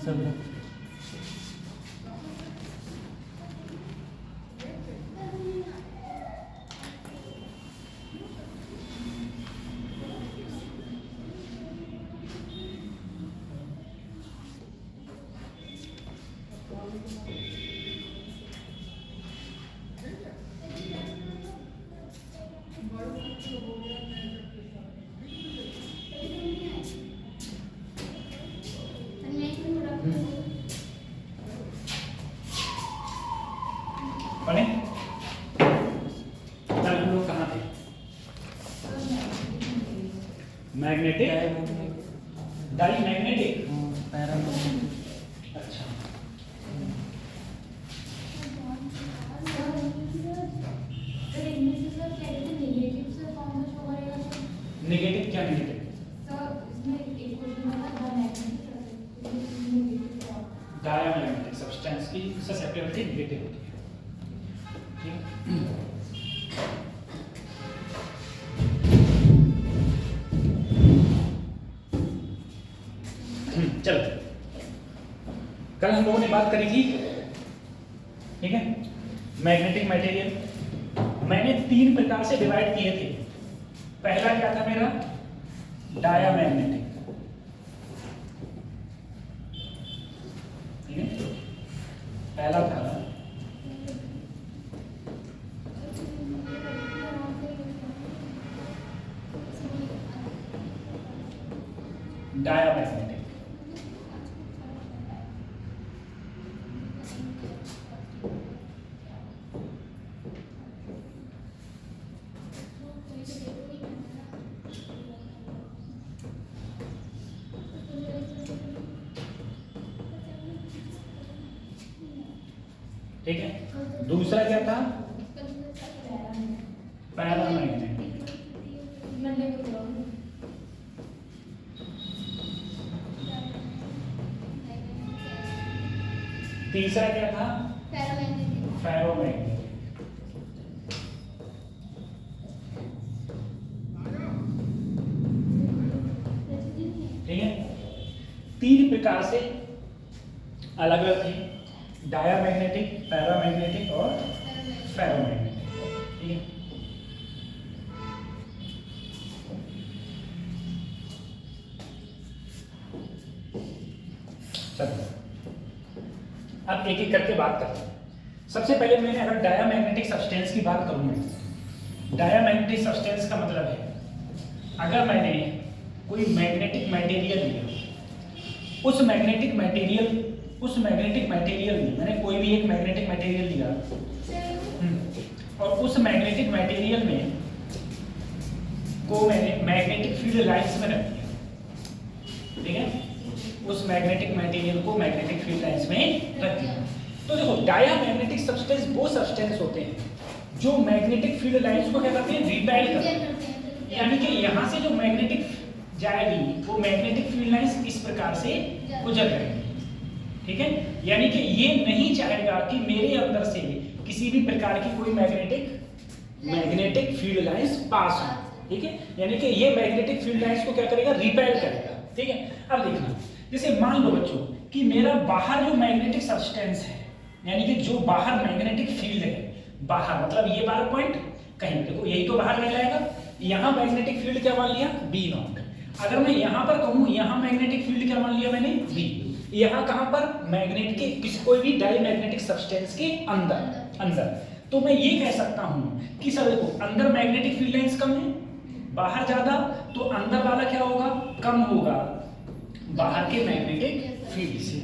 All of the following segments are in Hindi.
सब पढ़े कल हम लोग कहाँ थे? Magnetic dia magnetic. पैरामैग्नेटिक। अच्छा नेगेटिव क्या नेगेटिव? डायमैग्नेटिक सब्सटेंस की ससेप्टिबिलिटी नेगेटिव होती है। ठीक चलो कल हम लोगों ने बात करी थी, ठीक है, मैग्नेटिक मटेरियल मैंने 3 प्रकार से डिवाइड किए थे। पहला क्या था मेरा? डायामैग्नेटिक, ठीक है, पहला था डायामैग्नेटिक। ठीक है, दूसरा क्या था? पैरामैग्नेटिक। तीसरा क्या था? फेरोमैग्नेटिक। ठीक है, 3 प्रकार से अलग अलग थे, डायामैग्नेटिक, पैरामैग्नेटिक और फेरोमैग्नेटिक। ठीक है, चलो अब एक एक करके बात करते हैं। सबसे पहले मैंने अगर डायामैग्नेटिक सब्सटेंस की बात करूँ, डायामैग्नेटिक सब्सटेंस का मतलब है अगर मैंने कोई मैग्नेटिक मटेरियल लिया, उस मैग्नेटिक मटेरियल में मैंने कोई भी एक मैग्नेटिक मटेरियल लिया और उस मैग्नेटिक मटेरियल में को मैंने मैग्नेटिक फील्ड लाइंस में रख दिया। ठीक है, उस मैग्नेटिक मटेरियल को मैग्नेटिक फील्ड लाइंस में रख दिया। तो देखो डायामैग्नेटिक सब्सटेंस वो सब्सटेंस होते हैं जो मैग्नेटिक फील्ड लाइंस को क्या करते हैं? रिपेल करते हैं। यानी कि यहाँ से जो मैग्नेटिक जाएगी वो मैग्नेटिक फील्ड लाइंस इस प्रकार से गुजर जाएगी। ठीक है, यानी कि ये नहीं चाहेगा कि मेरे अंदर से किसी भी प्रकार की कोई मैग्नेटिक फील्ड लाइंस पास हो। ठीक है, यानी कि ये मैग्नेटिक फील्ड लाइंस को क्या करेगा? रिपेल करेगा। ठीक है, अब देखना, जैसे मान लो बच्चों कि मेरा बाहर जो मैग्नेटिक सब्सटेंस है, यानी कि जो बाहर मैग्नेटिक फील्ड है, बाहर मतलब ये वाला पॉइंट कहीं देखो यही तो बाहर कहलाएगा। यहाँ मैग्नेटिक फील्ड क्या मान लिया? B naught. अगर मैं यहाँ पर कहूँ यहाँ मैग्नेटिक फील्ड क्या मान लिया मैंने? बी। यहाँ कहाँ पर? मैग्नेट के किसी कोई भी डायमैग्नेटिक सब्सटेंस के अंदर तो मैं ये कह सकता हूँ कि सर देखो अंदर मैग्नेटिक फील्ड लाइंस कम है, बाहर ज्यादा, तो अंदर वाला क्या होगा? कम होगा बाहर के मैग्नेटिक फील्ड से।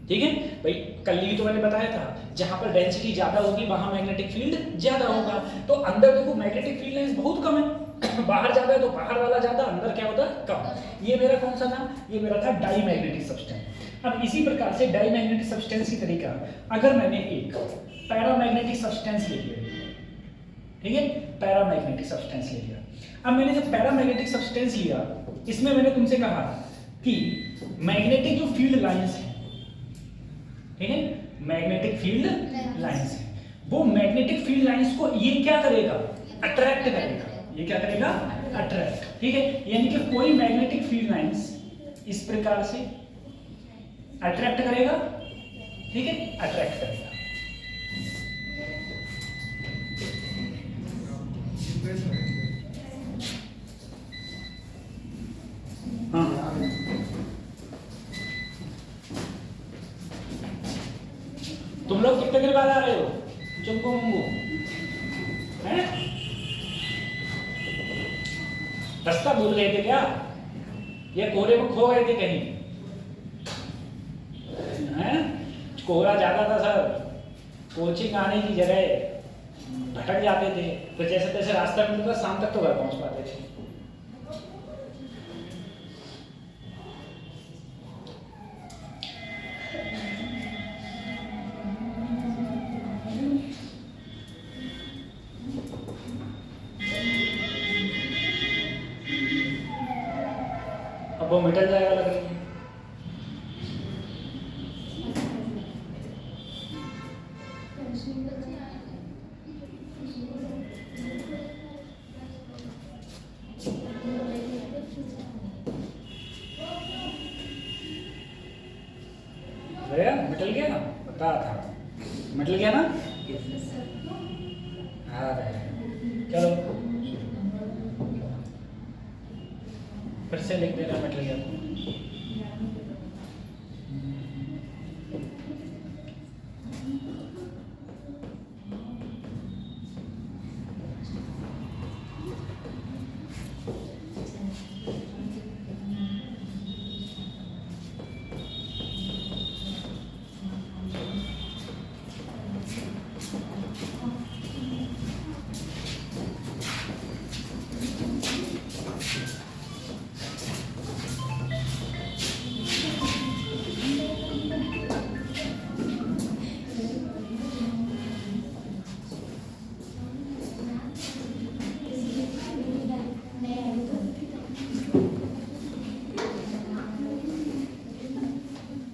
ठीक है भाई, कल ही तो मैंने बताया था जहां पर डेंसिटी ज्यादा होगी वहां मैग्नेटिक फील्ड ज्यादा होगा। तो अंदर देखो मैग्नेटिक फील्ड लाइंस बहुत कम है, बाहर ज्यादा है तो बाहर वाला ज्यादा, अंदर क्या होता है? कम। ये मेरा कौन सा था? ये मेरा था डाईमैग्नेटिक सब्सटेंस। अब इसी प्रकार से डाईमैग्नेटिक सब्सटेंस की तरीका, अगर मैंने एक पैरामैग्नेटिक सब्सटेंस ले लिया, ठीक है, पैरामैग्नेटिक सब्सटेंस ले लिया। अब मैंने जब पैरामैग्नेटिक सब्सटेंस लिया, इसमें मैंने तुमसे कहा कि मैग्नेटिक जो फील्ड लाइंस है, ठीक है, मैग्नेटिक फील्ड लाइंस है, वो मैग्नेटिक फील्ड लाइंस को ये क्या करेगा? अट्रैक्ट करेगा। ये क्या करेगा? अट्रैक्ट। ठीक है, यानी कि कोई मैग्नेटिक फील्ड लाइंस इस प्रकार से अट्रैक्ट करेगा, ठीक है, अट्रैक्ट करेगा। हाँ, तुम लोग कितने देर बाद आ रहे हो चुमको मुंगो हैं? रास्ता भूल गए थे क्या, या कोहरे में खो गए थे कहीं हैं? कोहरा ज्यादा था सर, कोचिंग आने की जगह भटक जाते थे, तो जैसे तैसे रास्ता मिलता था, शाम तक तो घर पहुंच पाते थे। अब वो मिटल जाएगा लग रही है। गया मिटल गया ना, बता था मिटल गया ना। चलो फिर से लिख देना मिटल गया तो।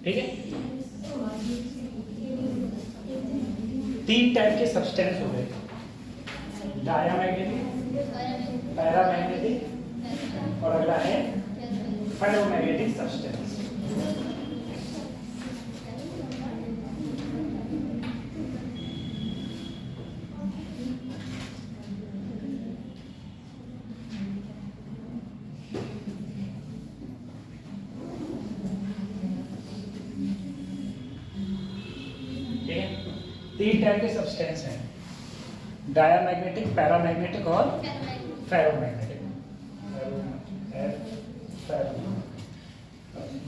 ठीक है, तीन टाइप के सब्सटेंस हो गए, डायामैग्नेटिक, पैरामैग्नेटिक और अगला है फेरोमैग्नेटिक सब्सटेंस। तीन टाइप के सब्सटेंस हैं, डायामैग्नेटिक, पैरामैग्नेटिक और फेरोमैग्नेटिक।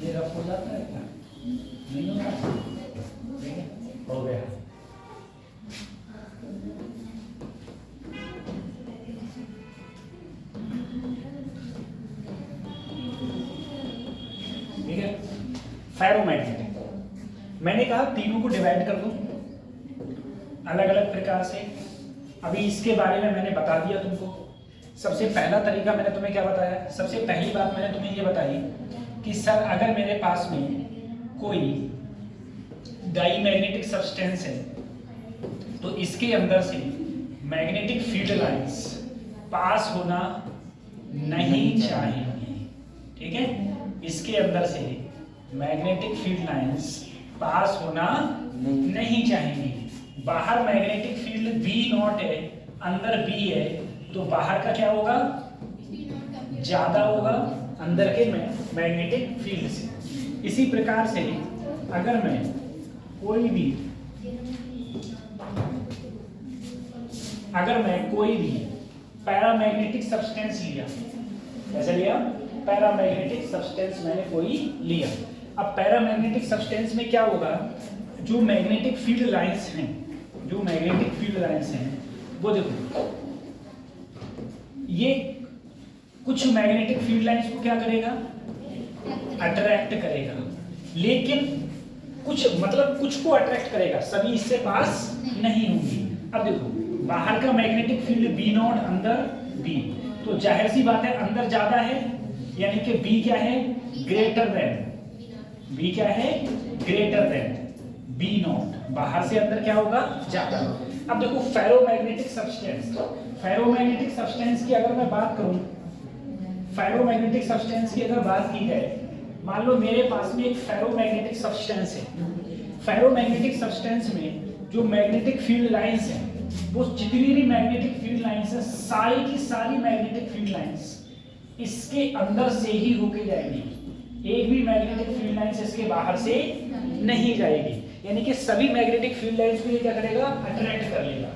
ये रफ हो जाता है क्या? नहीं होगा, हो गया। ठीक है, फेरोमैग्नेटिक मैंने कहा तीनों को डिवाइड कर दो अलग अलग प्रकार से। अभी इसके बारे में मैंने बता दिया तुमको। सबसे पहला तरीका मैंने तुम्हें क्या बताया, सबसे पहली बात मैंने तुम्हें ये बताई कि सर अगर मेरे पास में कोई डाईमैग्नेटिक सब्सटेंस है तो इसके अंदर से मैग्नेटिक फील्ड लाइंस पास होना नहीं चाहिए। ठीक है, इसके अंदर से मैग्नेटिक फील्ड लाइंस पास होना नहीं चाहिए। बाहर मैग्नेटिक फील्ड बी नॉट है, अंदर बी है, तो बाहर का क्या होगा, ज्यादा होगा अंदर के मैग्नेटिक फील्ड से। इसी प्रकार से अगर मैं कोई भी पैरामैग्नेटिक सब्सटेंस लिया, कैसे लिया, पैरामैग्नेटिक सब्सटेंस मैंने कोई लिया। अब पैरामैग्नेटिक सब्सटेंस में क्या होगा, जो मैग्नेटिक फील्ड लाइंस हैं, वो देखो, ये कुछ मैग्नेटिक फील्ड लाइंस को क्या करेगा, अट्रैक्ट करेगा, लेकिन कुछ को अट्रैक्ट करेगा, सभी इससे पास नहीं होंगी। अब देखो, बाहर का मैग्नेटिक फील्ड बी नॉट, अंदर बी, तो जाहिर सी बात है अंदर ज्यादा है, यानी कि बी क्या है, ग्रेटर देन बी नॉट। बाहर से अंदर क्या होगा, ज्यादा। अब देखो फेरोमैग्नेटिक सब्सटेंस की अगर मैं बात करूं, फेरोमैग्नेटिक सब्सटेंस की अगर बात की जाए मान लो मेरे पास में एक फेरोमैग्नेटिक सब्सटेंस है। फेरोमैग्नेटिक सब्सटेंस में जो मैग्नेटिक फील्ड लाइंस है, वो जितनी भी मैग्नेटिक फील्ड लाइंस है, सारी की सारी मैग्नेटिक फील्ड लाइंस इसके अंदर से ही होके जाएगी। एक भी मैग्नेटिक फील्ड लाइंस इसके बाहर से नहीं जाएगी। यानी कि सभी मैग्नेटिक फील्ड लाइंस को ये क्या करेगा, अट्रैक्ट कर लेगा।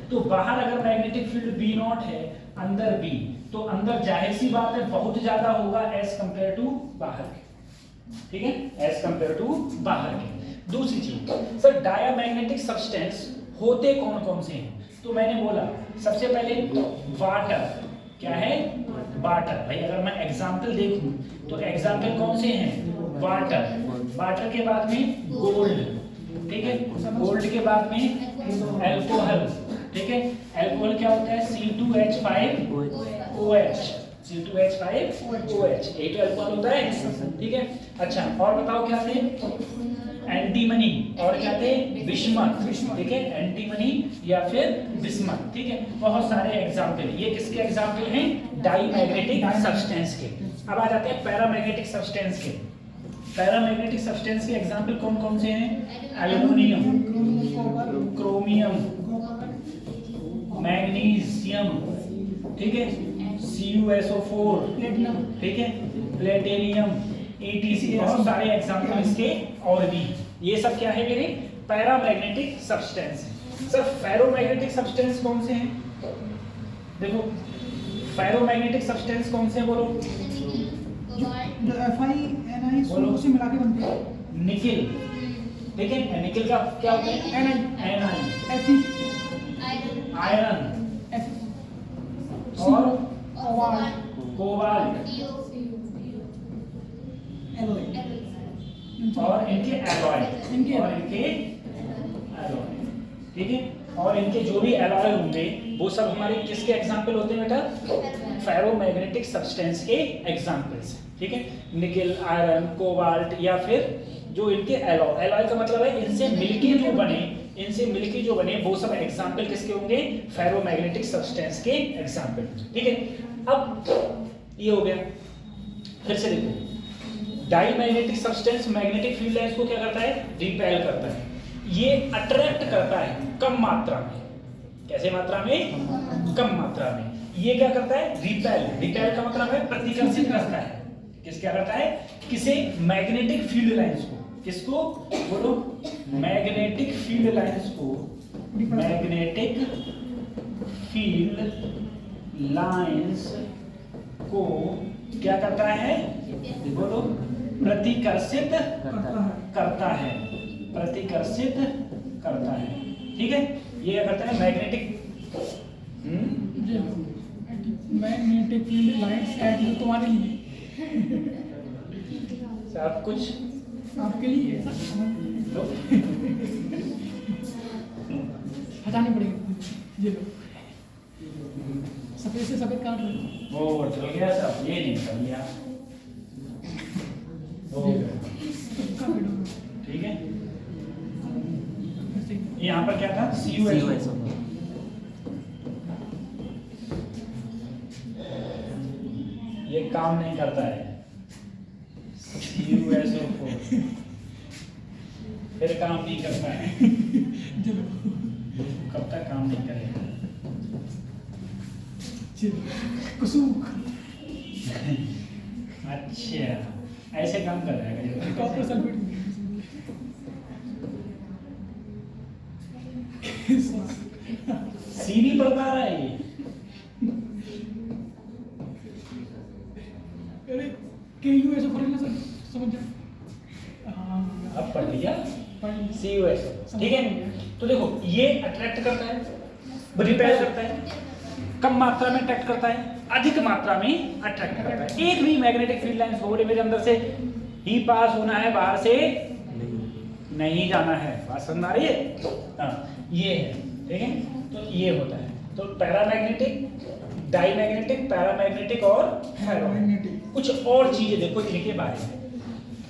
तो बाहर अगर मैग्नेटिक फील्ड बी नॉट है, अंदर बी, तो अंदर जाहिर सी बात है बहुत ज्यादा होगा एज कंपेयर टू बाहर के। ठीक है, एज कंपेयर टू बाहर के। दूसरी चीज सर, डायामैग्नेटिक सब्सटेंस होते कौन कौन से हैं? तो मैंने बोला सबसे पहले वाटर, क्या है, वाटर। भाई अगर मैं एग्जांपल देखूं तो एग्जांपल कौन से हैं? वाटर। वाटर के बाद में गोल्ड, ठीक है, गोल्ड के बाद में अल्कोहल, ठीक है। अल्कोहल क्या होता है? C2H5OH, C2H5OH, यही तो अल्कोहल होता है, ठीक है। अच्छा, और बताओ क्या थे? एंटीमनी, और क्या थे? बिस्मथ, ठीक है, एंटीमनी या फिर बिस्मथ, ठीक है। बहुत सारे एग्जाम्पल, ये किसके एग्जाम्पल हैं? डाईमैग्नेटिक सब्सटेंस के। अब आ जाते हैं पैरामैग्नेटिक सब्सटेंस के। पैरामैग्नेटिक सब्सटेंस के एग्जाम्पल कौन कौन से हैं? एल्युमिनियम, क्रोमियम, मैग्नीशियम, ठीक है, CuSO4, ठीक है, प्लेटिनियम, ETC। बहुत सारे एग्जाम्पल इसके और भी। ये सब क्या है मेरे? पैरामैग्नेटिक सब्सटेंस है। सर फेरोमैग्नेटिक सब्सटेंस कौन से हैं? देखो फेरोमैग्नेटिक सब्सटेंस कौन से हैं, बोलो? Fi, Ni मिला के बनते हैं। निकिल, ठीक है, निकिल का क्या होता है? Ni, Fe, आयरन, और कोबाल्ट, और इनके एलॉय, और इनके एलॉय, ठीक है। और इनके जो भी एलॉय होंगे वो सब हमारे किसके एग्जाम्पल होते हैं बेटा? फेरोमैग्नेटिक सब्सटेंस के एग्जाम्पल्स, ठीक है। निकिल, आयरन, कोबाल्ट, या फिर जो इनके एलॉय, एलॉय का मतलब है इनसे मिलके जो बने, इनसे मिलके जो बने, वो सब एग्जाम्पल किसके होंगे? फेरोमैग्नेटिक सब्सटेंस के एग्जाम्पल, ठीक है। अब ये हो गया। फिर से देखो, diamagnetic substance magnetic field lines को क्या करता है? रिपेल करता है। ये अट्रैक्ट करता है कम मात्रा में। कैसे मात्रा में? कम मात्रा में। ये क्या करता है? रिपेल। रिपेल का मतलब है प्रतिकर्षित करता है। किस क्या करता है? किसे? मैग्नेटिक फील्ड लाइंस को। किसको? बोलो, मैग्नेटिक फील्ड लाइंस को। मैग्नेटिक फील्ड लाइंस को क्या करता है? बोलो, प्रतिकर्षित करता है। प्रतिकर्षित करता है, ठीक है। ये क्या करता है? Magnetic magnetic field lines eight you, तुम्हारे लिए, सब कुछ आपके लिए लो। हटानी पड़ेगी। ये लो, सफेद से सफेद काट लो। वो चल गया सब, ये नहीं निकल गया, हो गया, ठीक है। यहाँ पर क्या था? CuSO। ये काम नहीं करता है, CuSO4 फिर काम नहीं करता है। कब तक काम नहीं करेगा? कुसूक। अच्छा, ऐसे काम कर रहा है। Copper sulphate. सी नहीं पढ़ पा रहा है ये। अरे KuSO4 ना सर, समझ जा। अब पढ़ लिया CuSO, ठीक है। तो देखो, ये अट्रैक्ट करता है, रिपेल करता है, कम मात्रा में अट्रैक्ट करता है, अधिक मात्रा में अट्रैक्ट करता है। एक भी मैग्नेटिक फील्ड लाइंस बोर्ड मेरे अंदर से ही पास होना है, बाहर से नहीं जाना है। बात समझ आ रही है? हाँ, ये है, ठीक है। तो ये होता है। तो पैरामैग्नेटिक, डाईमैग्नेटिक, पैरामैग्नेटिक और फेरोमैग्नेटिक। कुछ और चीजें देखो इनके बारे में।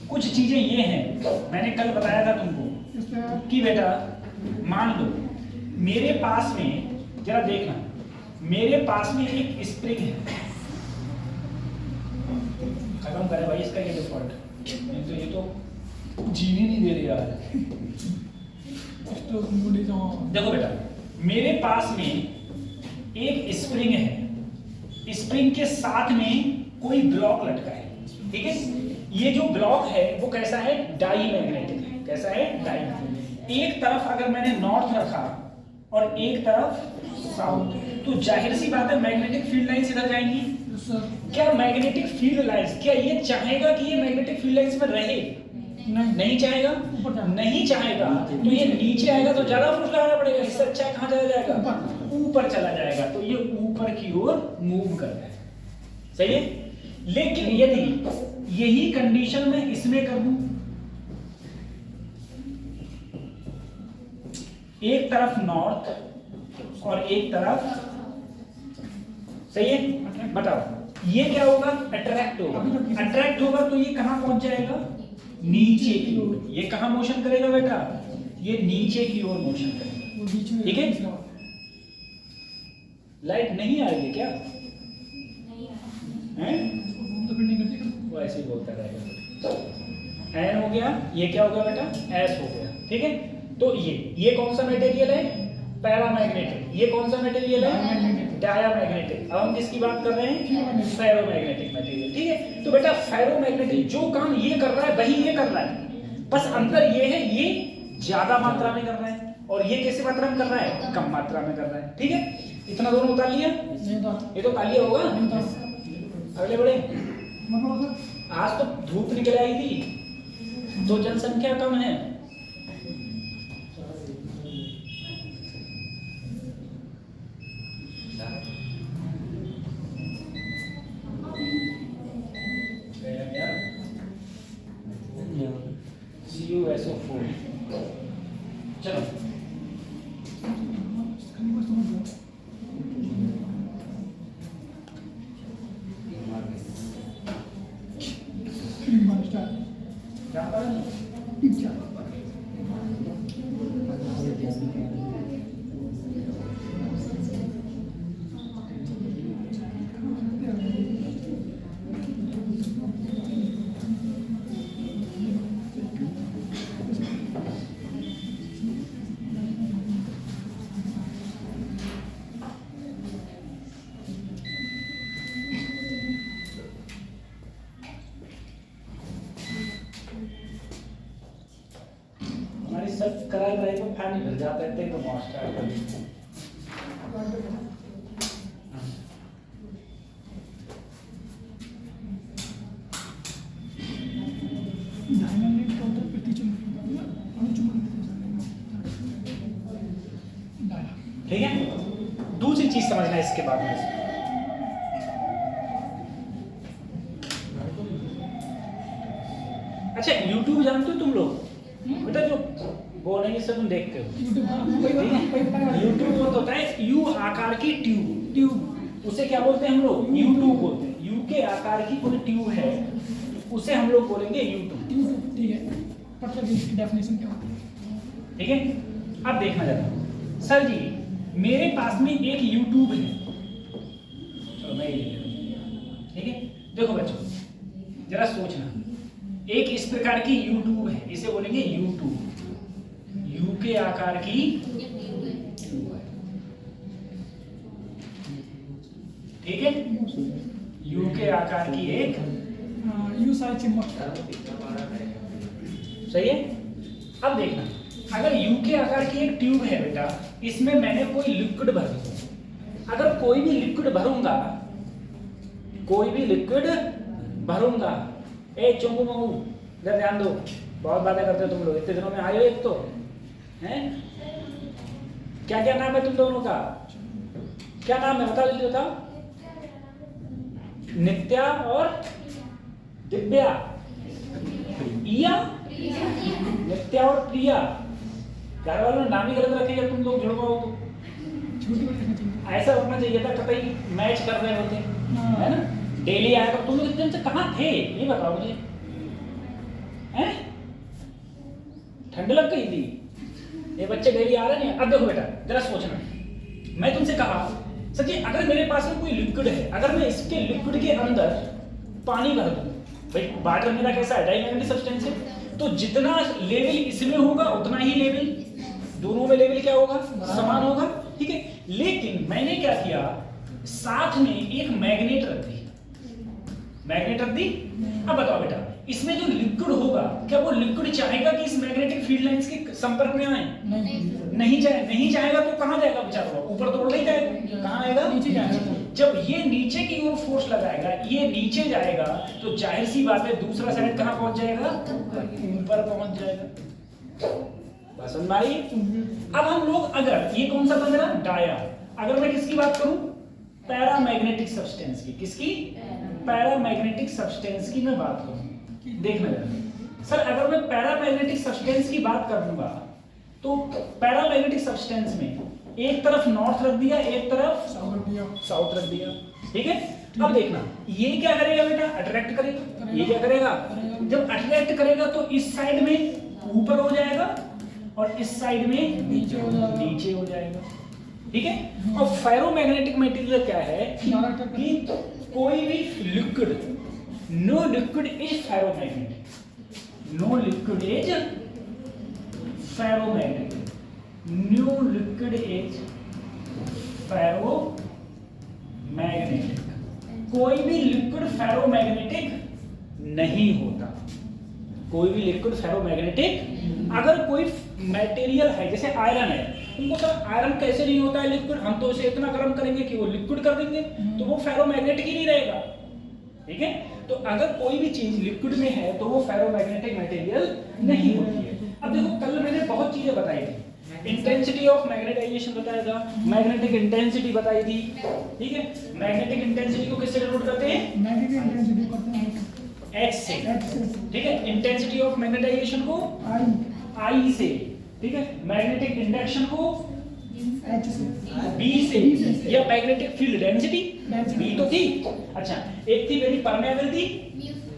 कुछ चीजें ये हैं, मैंने कल बताया था तुमको कि बेटा मान लो मेरे पास में, जरा देखना, मेरे पास में एक स्प्रिंग है। खत्म करें भाई इसका ये डिफॉल्ट। नहीं तो ये तो जीने नहीं दे रहे यार। तो मुझे जो देखो बेटा, मेरे पास में एक स्प्रिंग है, स्प्रिंग के साथ में कोई ब्लॉक लटका है, ठीक है। ये जो ब्लॉक है वो कैसा है, डाई मैग्नेटिक है। कैसा है, डाई। एक तरफ अगर मैंने नॉर्थ रखा और एक तरफ साउथ, तो जाहिर सी बात है मैग्नेटिक फील्ड लाइंस इधर जाएंगी। सर क्या मैग्नेटिक फील्ड लाइंस, क्या ये चाहेगा कि ये मैग्नेटिक फील्ड लाइंस में रहे? नहीं चाहेगा, नहीं चाहेगा तो ये नीचे आएगा तो ज्यादा फोर्स लगाना पड़ेगा। इससे अच्छा कहाँ चला जाएगा, ऊपर चला जाएगा। तो ये ऊपर की ओर मूव कर रहा है, सही है। लेकिन यदि यही कंडीशन मैं इसमें कर दूं, एक तरफ नॉर्थ और एक तरफ, सही है, बताओ ये क्या होगा, अट्रैक्ट होगा। अट्रैक्ट होगा तो ये कहां पहुंच जाएगा, नीचे की ओर। ये कहां मोशन करेगा बेटा, ये नीचे की ओर मोशन करेगा, ठीक है। लाइट नहीं आएगी क्या, हैं? तो फिर नहीं करते। वो ऐसे ही बोलता रहेगा। एन हो गया, ये क्या हो गया बेटा, एस हो गया, ठीक है। तो ये कौन सा मटेरियल है, पैरामैग्नेटिक। ये कौन सा मटेरियल है, डायामैग्नेटिक। अब हम किसकी बात कर रहे हैं, फेरोमैग्नेटिक मटेरियल, ठीक है। तो बेटा फेरोमैग्नेटिक जो काम ये कर रहा है वही ये कर रहा है, बस अंतर ये है ये ज्यादा मात्रा में कर रहा है और ये कैसे मात्रा में कर रहा है, कम मात्रा में कर रहा है, ठीक है। इतना दोनों उतार लिया, नहीं था ये तो उतार लिया होगा। नहीं था अगले बढ़े। मतलब सर आज तो धूप निकल आई थी तो जनसंख्या कम है। CuSO4 चलो क्या कर रहे हैं? हमारी सब कराई कराई को फैन निकल जाता है तो मॉस स्टार्ट कर देते हैं। डायनामिक का उधर प्रति चुंबकीय ठीक है। दूसरी चीज समझना इसके बाद में, अच्छा YouTube जानते हो तुम लोग बेटा, जो बोलेंगे सब तुम देखते हो। YouTube वो होता है यू आकार की ट्यूब, उसे क्या बोलते हैं हम लोग, यूट्यूब बोलते हैं। यू के आकार की कोई ट्यूब है उसे हम लोग बोलेंगे यूट्यूब, ठीक है। मतलब इसकी डेफिनेशन क्या होती है, ठीक है। अब देखना जरा, सर जी मेरे पास में एक यूट्यूब है, चलो मैं ये ले लेता हूं, ठीक है। देखो बच्चों जरा सोचना, एक इस प्रकार की यूट्यूब है, इसे बोलेंगे यूट्यूब, यू के आकार की ट्यूब है, ठीक है। यू के आकार की एक यू साइज चिमक, सही है। अब देखना, अगर यू के आकार की एक ट्यूब है बेटा, इसमें मैंने कोई लिक्विड भर दिया। अगर कोई भी लिक्विड भरूंगा, कोई भी लिक्विड भरूंगा, ए चोंगू मंगू इधर ध्यान दो, बहुत बातें करते हो तुम लोग, इतने दिनों में आए हो एक तो हैं। क्या क्या नाम है तुम दोनों का, क्या नाम है बता दीजिए, बताओ। नित्या और दिव्या, प्रिया, नित्या और प्रिया। घर वालों ने नाम ही गलत रखे, जब तुम लोग जुड़वा हो तो छोटी बड़ी रखना चाहिए। ऐसा होना चाहिए था, कतई मैच कर रहे होते, है ना। डेली आया कर, तुम लोग इतने दिन से कहाँ थे ये बताओ मुझे, हैं? ठंड लग गई थी, ये बच्चे डेली आ रहे हैं। अब देखो बेटा जरा सोचना, मैं तुमसे कहा सर जी अगर मेरे पास में कोई लिक्विड है, अगर मैं इसके लिक्विड के अंदर पानी भर दूं, भाई वाटर मेरा कैसा है, डाईमैग्नेटिक सब्सटेंस है, तो जितना लेवल इसमें होगा उतना ही लेवल दोनों में लेवल क्या होगा, समान होगा, ठीक है। लेकिन मैंने क्या किया, साथ में एक मैग्नेट रख दी, मैग्नेट रख दी। अब बताओ बेटा, इसमें जो लिक्विड होगा, क्या वो लिक्विड चाहेगा कि इस मैग्नेटिक फील्ड लाइंस के संपर्क में आए? नहीं चाहेगा तो कहां जाएगा बेचारा, ऊपर तो उड़ नहीं जाएगा, कहां आएगा, नीचे जाएगा। जब ये नीचे की ओर फोर्स लगाएगा, ये नीचे जाएगा, तो जाहिर सी बात है दूसरा साइड कहां पहुंच जाएगा, ऊपर पहुंच जाएगा। बस समझ में आई? अब हम लोग, अगर ये कौन सा बन रहा, डाया, अगर मैं किसकी बात करूं, पैरामैग्नेटिक सब्सटेंस की, किसकी, पैरामैग्नेटिक सब्सटेंस की मैं बात करूं, देखना जरा सर, अगर मैं पैरामैग्नेटिक सब्सटेंस की बात करूंगा तो पैरामैग्नेटिक सब्सटेंस में एक तरफ नॉर्थ रख दिया, एक तरफ साउथ रख दिया, ठीक है। अब देखना ये क्या करेगा बेटा, अट्रैक्ट करेगा, ये क्या करेगा, जब अट्रैक्ट करेगा तो इस साइड में ऊपर हो जाएगा और इस साइड में नीचे हो जाएगा, ठीक है। और फेरोमैग्नेटिक मटेरियल क्या है कि कोई भी लिक्विड, no liquid is ferromagnetic, no liquid is ferromagnetic, no liquid is ferromagnetic, कोई भी लिक्विड फेरोमैग्नेटिक नहीं होता, कोई भी लिक्विड फेरोमैग्नेटिक। अगर कोई मटेरियल है जैसे आयरन है, उनको सर आयरन कैसे नहीं होता है लिक्विड, हम तो उसे इतना गर्म करेंगे कि वो लिक्विड कर देंगे, तो वो फेरोमैग्नेटिक ही नहीं रहेगा, ठीक है। तो अगर कोई भी चीज लिक्विड में है तो वो फेरोमैग्नेटिक मटेरियल नहीं होती है। अब देखो कल मैंने बहुत चीजें बताई थी, इंटेंसिटी ऑफ मैग्नेटाइजेशन बताया था, मैग्नेटिक इंटेंसिटी बताई थी, ठीक है। मैग्नेटिक इंटेंसिटी को किससे डिनोट करते हैं, मैग्नेटिक इंटेंसिटी करते हैं H से, ठीक है। इंटेंसिटी ऑफ मैग्नेटाइजेशन को I से, ठीक है। मैग्नेटिक इंडक्शन को H से, B से, या मैग्नेटिक फील्ड डेंसिटी B तो थी, अच्छा एक थी मेरी परमेबिलिटी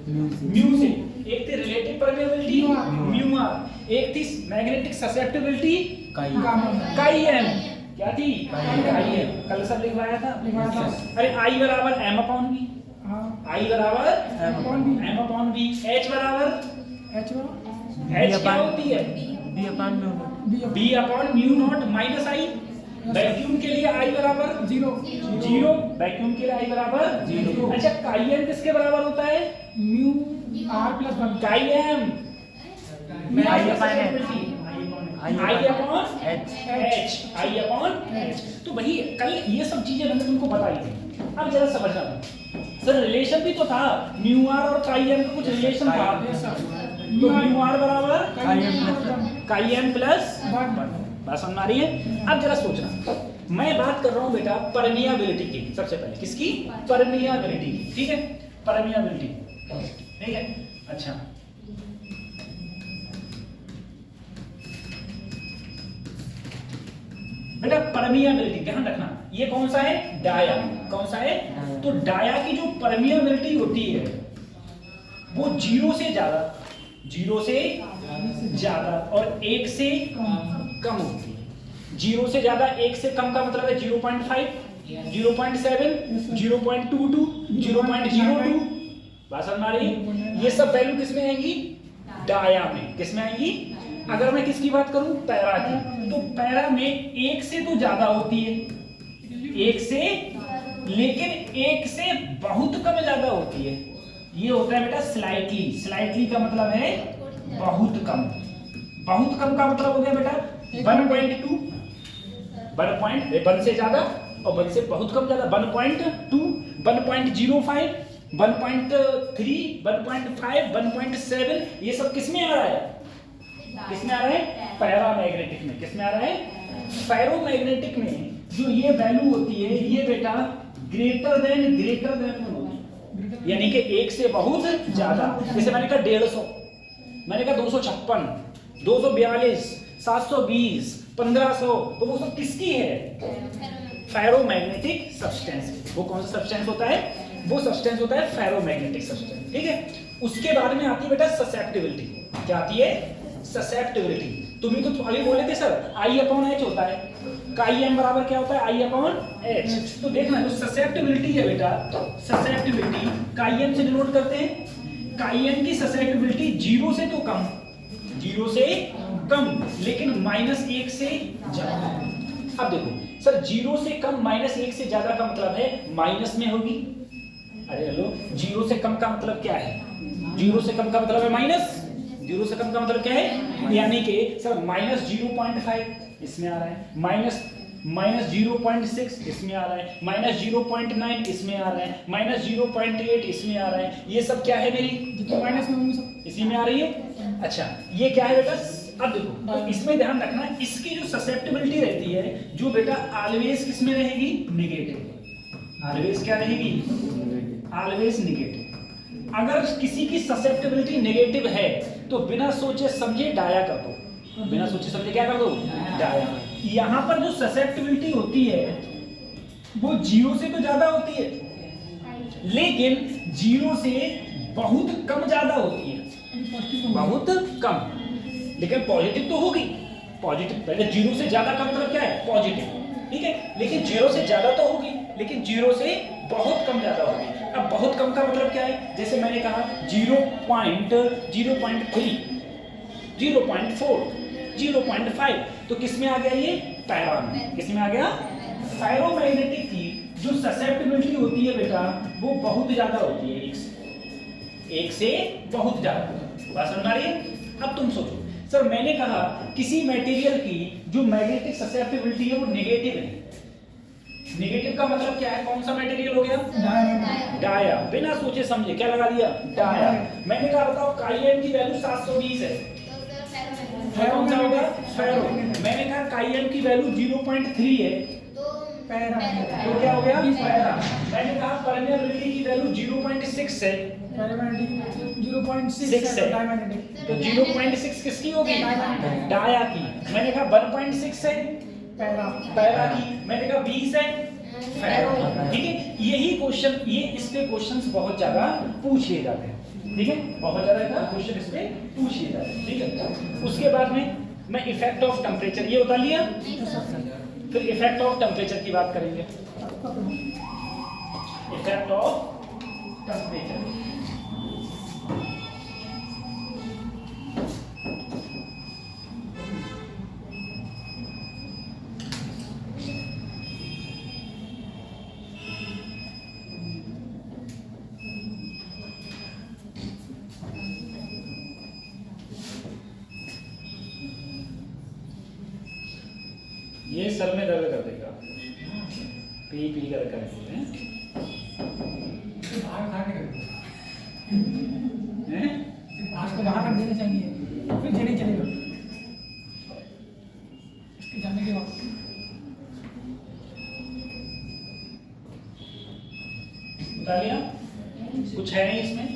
म्यू से, एक थी रिलेटिव परमेबिलिटी म्यू आर, एक थी मैग्नेटिक ससेप्टिबिलिटी काई एम, क्या थी, काई एम, कल सब लिखवाया था। अरे I बराबर m अपॉन v, I बराबर m अपॉन v, H बराबर H क्या होती है, b upon mu naught minus I। Vacuum के लिए I बराबर 0, वैक्यूम के लिए I बराबर 0। अच्छा काई एम किसके बराबर होता है, म्यू r प्लस 1, काई एम I अपॉन H। तो वही कल ये सब चीजें मैंने तुमको बताई थी। अब जरा समझना सर, रिलेशन भी तो था, म्यू आर और काई एम का कुछ रिलेशन था, तो म्यू आर बराबर काई एम प्लस 1, बात समझ आ रही है। अब जरा सोचना, मैं बात कर रहा हूं बेटा परमियाबिलिटी की, सबसे पहले किसकी, परमियाबिलिटी, ठीक है, परमियाबिलिटी, ठीक है। अच्छा बेटा परमियाबिलिटी ध्यान रखना, ये कौन सा है, डाया, कौन सा है, तो डाया की जो परमियाबिलिटी होती है वो 0 से ज्यादा, 0 से ज्यादा और 1 से कम होती है। 0 से ज्यादा, 1 से कम का मतलब है 0.5, 0.7, 0.22, 0.02, बात समझ आ रही है। ये सब वैल्यू किसमें आएंगी, डाया में, किसमें आएंगी। अगर मैं किसकी बात करूं, पैरा की, तो पैरा में 1 से तो ज्यादा होती है, 1 से, लेकिन 1 से बहुत कम ज्यादा होती है। ये होता है बेटा स्लाइटली, स्लाइटली का मतलब है बहुत कम, बहुत कम का मतलब हो गया बेटा 1.2, 1 से ज्यादा और 1 से बहुत कम ज्यादा, 1.2, 1.05, 1.3, 1.5, 1.7, ये सब किसमें आ रहा है, किसमें आ रहा है, पैरामैग्नेटिक में। किसमें आ रहा है, फेरोमैग्नेटिक में जो ये वैल्यू होती है ये बेटा ग्रेटर देन होती है, यानी कि 1 से बहुत ज्यादा। जैसे मैंने कहा 150, मैंने कहा 256, 242, 720, 1500, तो वो सब किसकी है, फेरोमैग्नेटिक सब्सटेंस। वो कौन सा सब्सटेंस होता है, वो सब्सटेंस होता है फेरोमैग्नेटिक सब्सटेंस, ठीक है। उसके बाद में आती है बेटा ससेप्टिबिलिटी। क्या आती है, ससेप्टिबिलिटी। तुम्हें तो अभी बोले थे सर I अपॉन H होता है, काई एम बराबर क्या होता है, I अपॉन H। तो देखना जो ससेप्टिबिलिटी है बेटा, ससेप्टिबिलिटी काई एम से डिनोट करते हैं, काइएन की ससेप्टिबिलिटी 0 से तो कम, 0 से कम, लेकिन -1 से ज्यादा। अब देखो सर 0 से कम -1 से ज्यादा का मतलब है माइनस में होगी। अरे हेलो, 0 से कम का मतलब क्या है? 0 से कम का मतलब है माइनस, 0 से कम का मतलब क्या है? यानी कि सर -0.5 इसमें आ रहा है, -0.6 इसमें आ रहा है, -0.9 इसमें आ रहा है, -0.8 इसमें आ रहा है। ये सब क्या है मेरी? जितने माइनस में होंगे सब इसी में आ रही है। अच्छा ये क्या है बेटा? अब देखो तो इसमें ध्यान रखना, इसकी जो ससेप्टिबिलिटी रहती है जो बेटा ऑलवेज किसमें रहेगी? नेगेटिव। ऑलवेज क्या रहेगी? Always negative. अगर किसी की ससेप्टिबिलिटी नेगेटिव है तो बिना सोचे समझे डाया कर दो, बिना सोचे समझे क्या कर दो? डाया। यहाँ पर जो ससेप्टिबिलिटी होती है वो 0 से तो ज्यादा होती है, लेकिन 0 से बहुत कम ज्यादा होती है, बहुत कम, लेकिन पॉजिटिव तो होगी। पॉजिटिव पहले 0 से ज्यादा का मतलब क्या है? पॉजिटिव, ठीक है, लेकिन 0 से ज्यादा तो होगी, लेकिन 0 से बहुत कम ज्यादा होगी। अब बहुत कम का मतलब क्या है? जैसे मैंने कहा 0.03, 0.4, 0.5, तो किस में आ गया ये? पैरा में। किस में आ गया? फेरोमैग्नेटिक की जो ससेप्टिबिलिटी होती है बेटा वो बहुत ज्यादा होती है, एक से बहुत ज्यादा। बात समझ आ रही है? अब तुम सोचो सर, मैंने कहा किसी मटेरियल की जो मैग्नेटिक ससेप्टिबिलिटी है वो नेगेटिव है। नेगेटिव का मतलब क्या है? कौन सा मटेरियल हो गया? डाया। बिना सोचे समझे क्या लगा दिया? डाया। मैंने कहा बताओ काइएन की वैल्यू 720 है, कौन सा होगा? फेरो। मैंने कहा काइएन की वैल्यू 0.3 है, तो क्या हो गया? पैरा। मैंने कहा परमेबिलिटी की वैल्यू 0.6 है, 0.6 है, तो 0.6 किसकी होगी? डाया की। मैंने कहा 1.6 है पैरा की। मैंने कहा 20 है फेरो। ठीक है, यही क्वेश्चन, ये इस पे क्वेश्चंस बहुत ज्यादा पूछ लिए जाते हैं, ठीक है, बहुत ज्यादा क्वेश्चन इस पे पूछ लिए जाते हैं, ठीक है। उसके बाद में मैं इफेक्ट ऑफ टेम्परेचर ये बता लिया, फिर इफेक्ट ऑफ टेम्परेचर की बात करेंगे। इफेक्ट ऑफ टेम्परेचर, ये सर में दर्द कर देगा, पी कर बोलते हैं, को बाहर रख देना चाहिए, फिर चले चलेगा इसके जाने के बाद। बता लिया, कुछ है नहीं इसमें।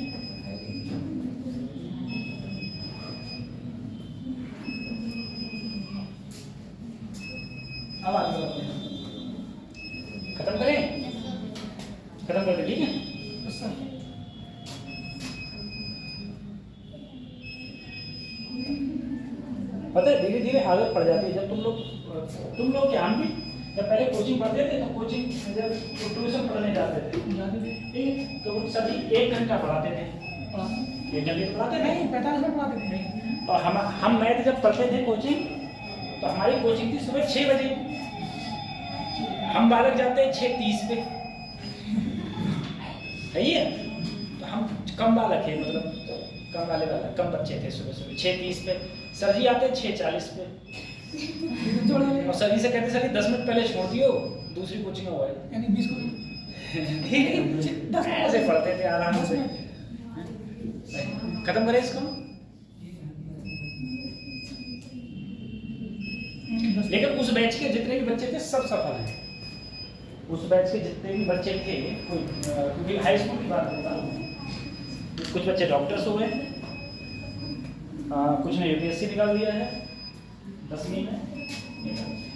अब आगे बढ़ते हैं, खत्म करें? खत्म कर दे, ठीक है। पता है धीरे धीरे आदत पड़ जाती है। जब तुम लोग क्या, हम भी जब पहले कोचिंग पढ़ते थे तो कोचिंग जब ट्यूशन पढ़ने जाते थे, ठीक है, तो सभी 1 घंटा पढ़ाते थे, 1 घंटे पढ़ाते थे, नहीं 45 मिनट पढ़ाते थे। और हम मैथ जब पढ़ते थे कोचिंग, तो हमारी कोचिंग थी सुबह 6 बजे, हम बालक जाते हैं 6:30 पे, सही है, तो हम कम बालक है, मतलब कम वाले कम बच्चे थे। सुबह 6:30 पे सर जी आते 6:40 पे, और सर जी से कहते सर 10 मिनट पहले छोड़ दियो, दूसरी कोचिंग हो गई, यानी 20 को ठीक है, ऐसे पढ़ते थे आराम से। खत्म करें इसको। लेकिन उस बैच के जितने भी बच्चे थे सब सफल हैं, उस बैच के जितने भी बच्चे थे, क्योंकि हाई स्कूल की बात करता हूँ, कुछ बच्चे डॉक्टर्स हो गए, कुछ ने यूपीएससी निकाल दिया है 10वीं में।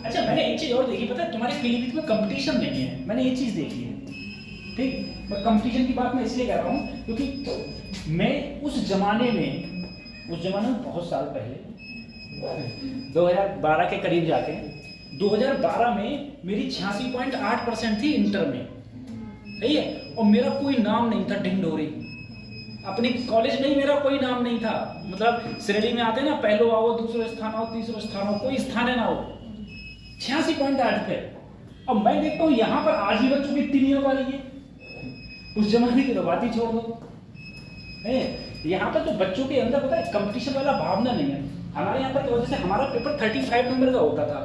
अच्छा मैंने एक चीज़ और देखी, पता है तुम्हारे पीलीभीत में कंपटीशन नहीं है, मैंने ये चीज़ देखी है, ठीक। मैं कंपटीशन की बात मैं इसलिए कर रहा हूँ क्योंकि मैं उस जमाने में बहुत साल पहले 2012 के करीब जाके 2012 में मेरी 86.8% थी इंटर में, सही है, और मेरा कोई नाम नहीं था ढिंढोरी। अपनी कॉलेज में ही मेरा कोई नाम नहीं था, मतलब श्रेणी में आते ना, पहलो आओ, दूसरा स्थान आओ, तीसरा स्थान आओ, कोई स्थान है ना हो, 86.8 पे। अब मैं देखता हूँ यहाँ पर आज भी बच्चों की इतनी नहीं हो पा रही है, उस जमाने की तो बात ही छोड़ दो है। यहाँ पर तो बच्चों के अंदर पता है कंपटीशन वाला भावना नहीं है। हमारे यहाँ पर की वजह से हमारा पेपर 35 नंबर का होता था,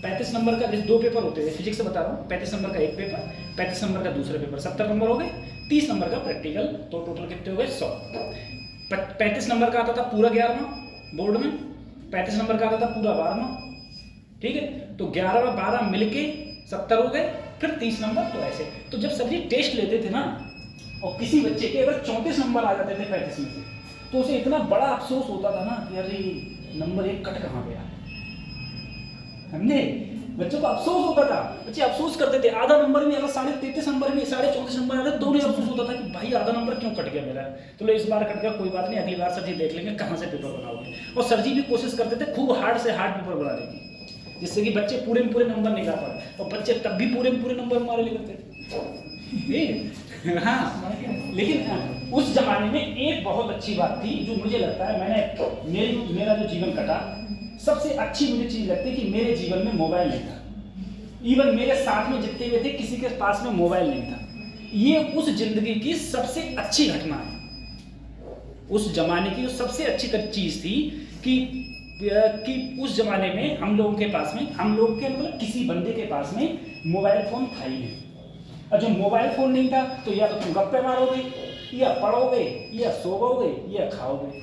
35 नंबर का, जैसे 2 पेपर होते थे, फिजिक्स से बता रहा हूँ, 35 नंबर का एक पेपर, 35 नंबर का दूसरा पेपर, 70 नंबर हो गए, 30 नंबर का प्रैक्टिकल, तो टोटल कितने हो गए 100। 35 नंबर का आता था पूरा 11वां बोर्ड में, 35 नंबर का आता था पूरा 12वां, ठीक है, तो 11 12 मिलके 70 हो गए, फिर 30 नंबर। तो ऐसे तो जब सर जी टेस्ट लेते थे ना, और किसी बच्चे के अगर 34 नंबर आ जाते थे 35 में से, तो उसे इतना बड़ा अफसोस होता था ना कि अरे नंबर 1 कट कहाँ गया, हमने बच्चों को अफसोस होता था, बच्चे अफसोस करते थे। आधा नंबर में अगर 33.5 नंबर में 34.5 नंबर आ गए, दोनों अफसोस होता था कि भाई आधा नंबर क्यों कट गया मेरा। चलो इस बार कट गया, कोई बात नहीं, अगली बार सर जी देख लेंगे कहाँ से पेपर बनाओगे। और सर जी भी कोशिश करते थे खूब हार्ड से हार्ड पेपर बनाने की, जिससे कि बच्चे पूरे में पूरे नंबर नहीं ला पाए, और बच्चे तब भी पूरे में पूरे नंबर हमारे लिए करते थे। हाँ, लेकिन उस जमाने में एक बहुत अच्छी बात थी जो मुझे लगता है मेरा जो जीवन कटा, सबसे अच्छी मुझे चीज लगती है कि मेरे जीवन में मोबाइल नहीं था। इवन मेरे साथ में जितने हुए थे किसी के पास में मोबाइल नहीं था। ये उस जिंदगी की सबसे अच्छी घटना है, उस जमाने की जो सबसे अच्छी चीज थी कि उस जमाने में हम लोगों के पास में, हम लोग के मतलब किसी बंदे के पास में मोबाइल फोन था ही नहीं। और जो मोबाइल फोन नहीं था तो या तो तुम गप्पे मारोगे, या पढ़ोगे, या सोओगे, या खाओगे,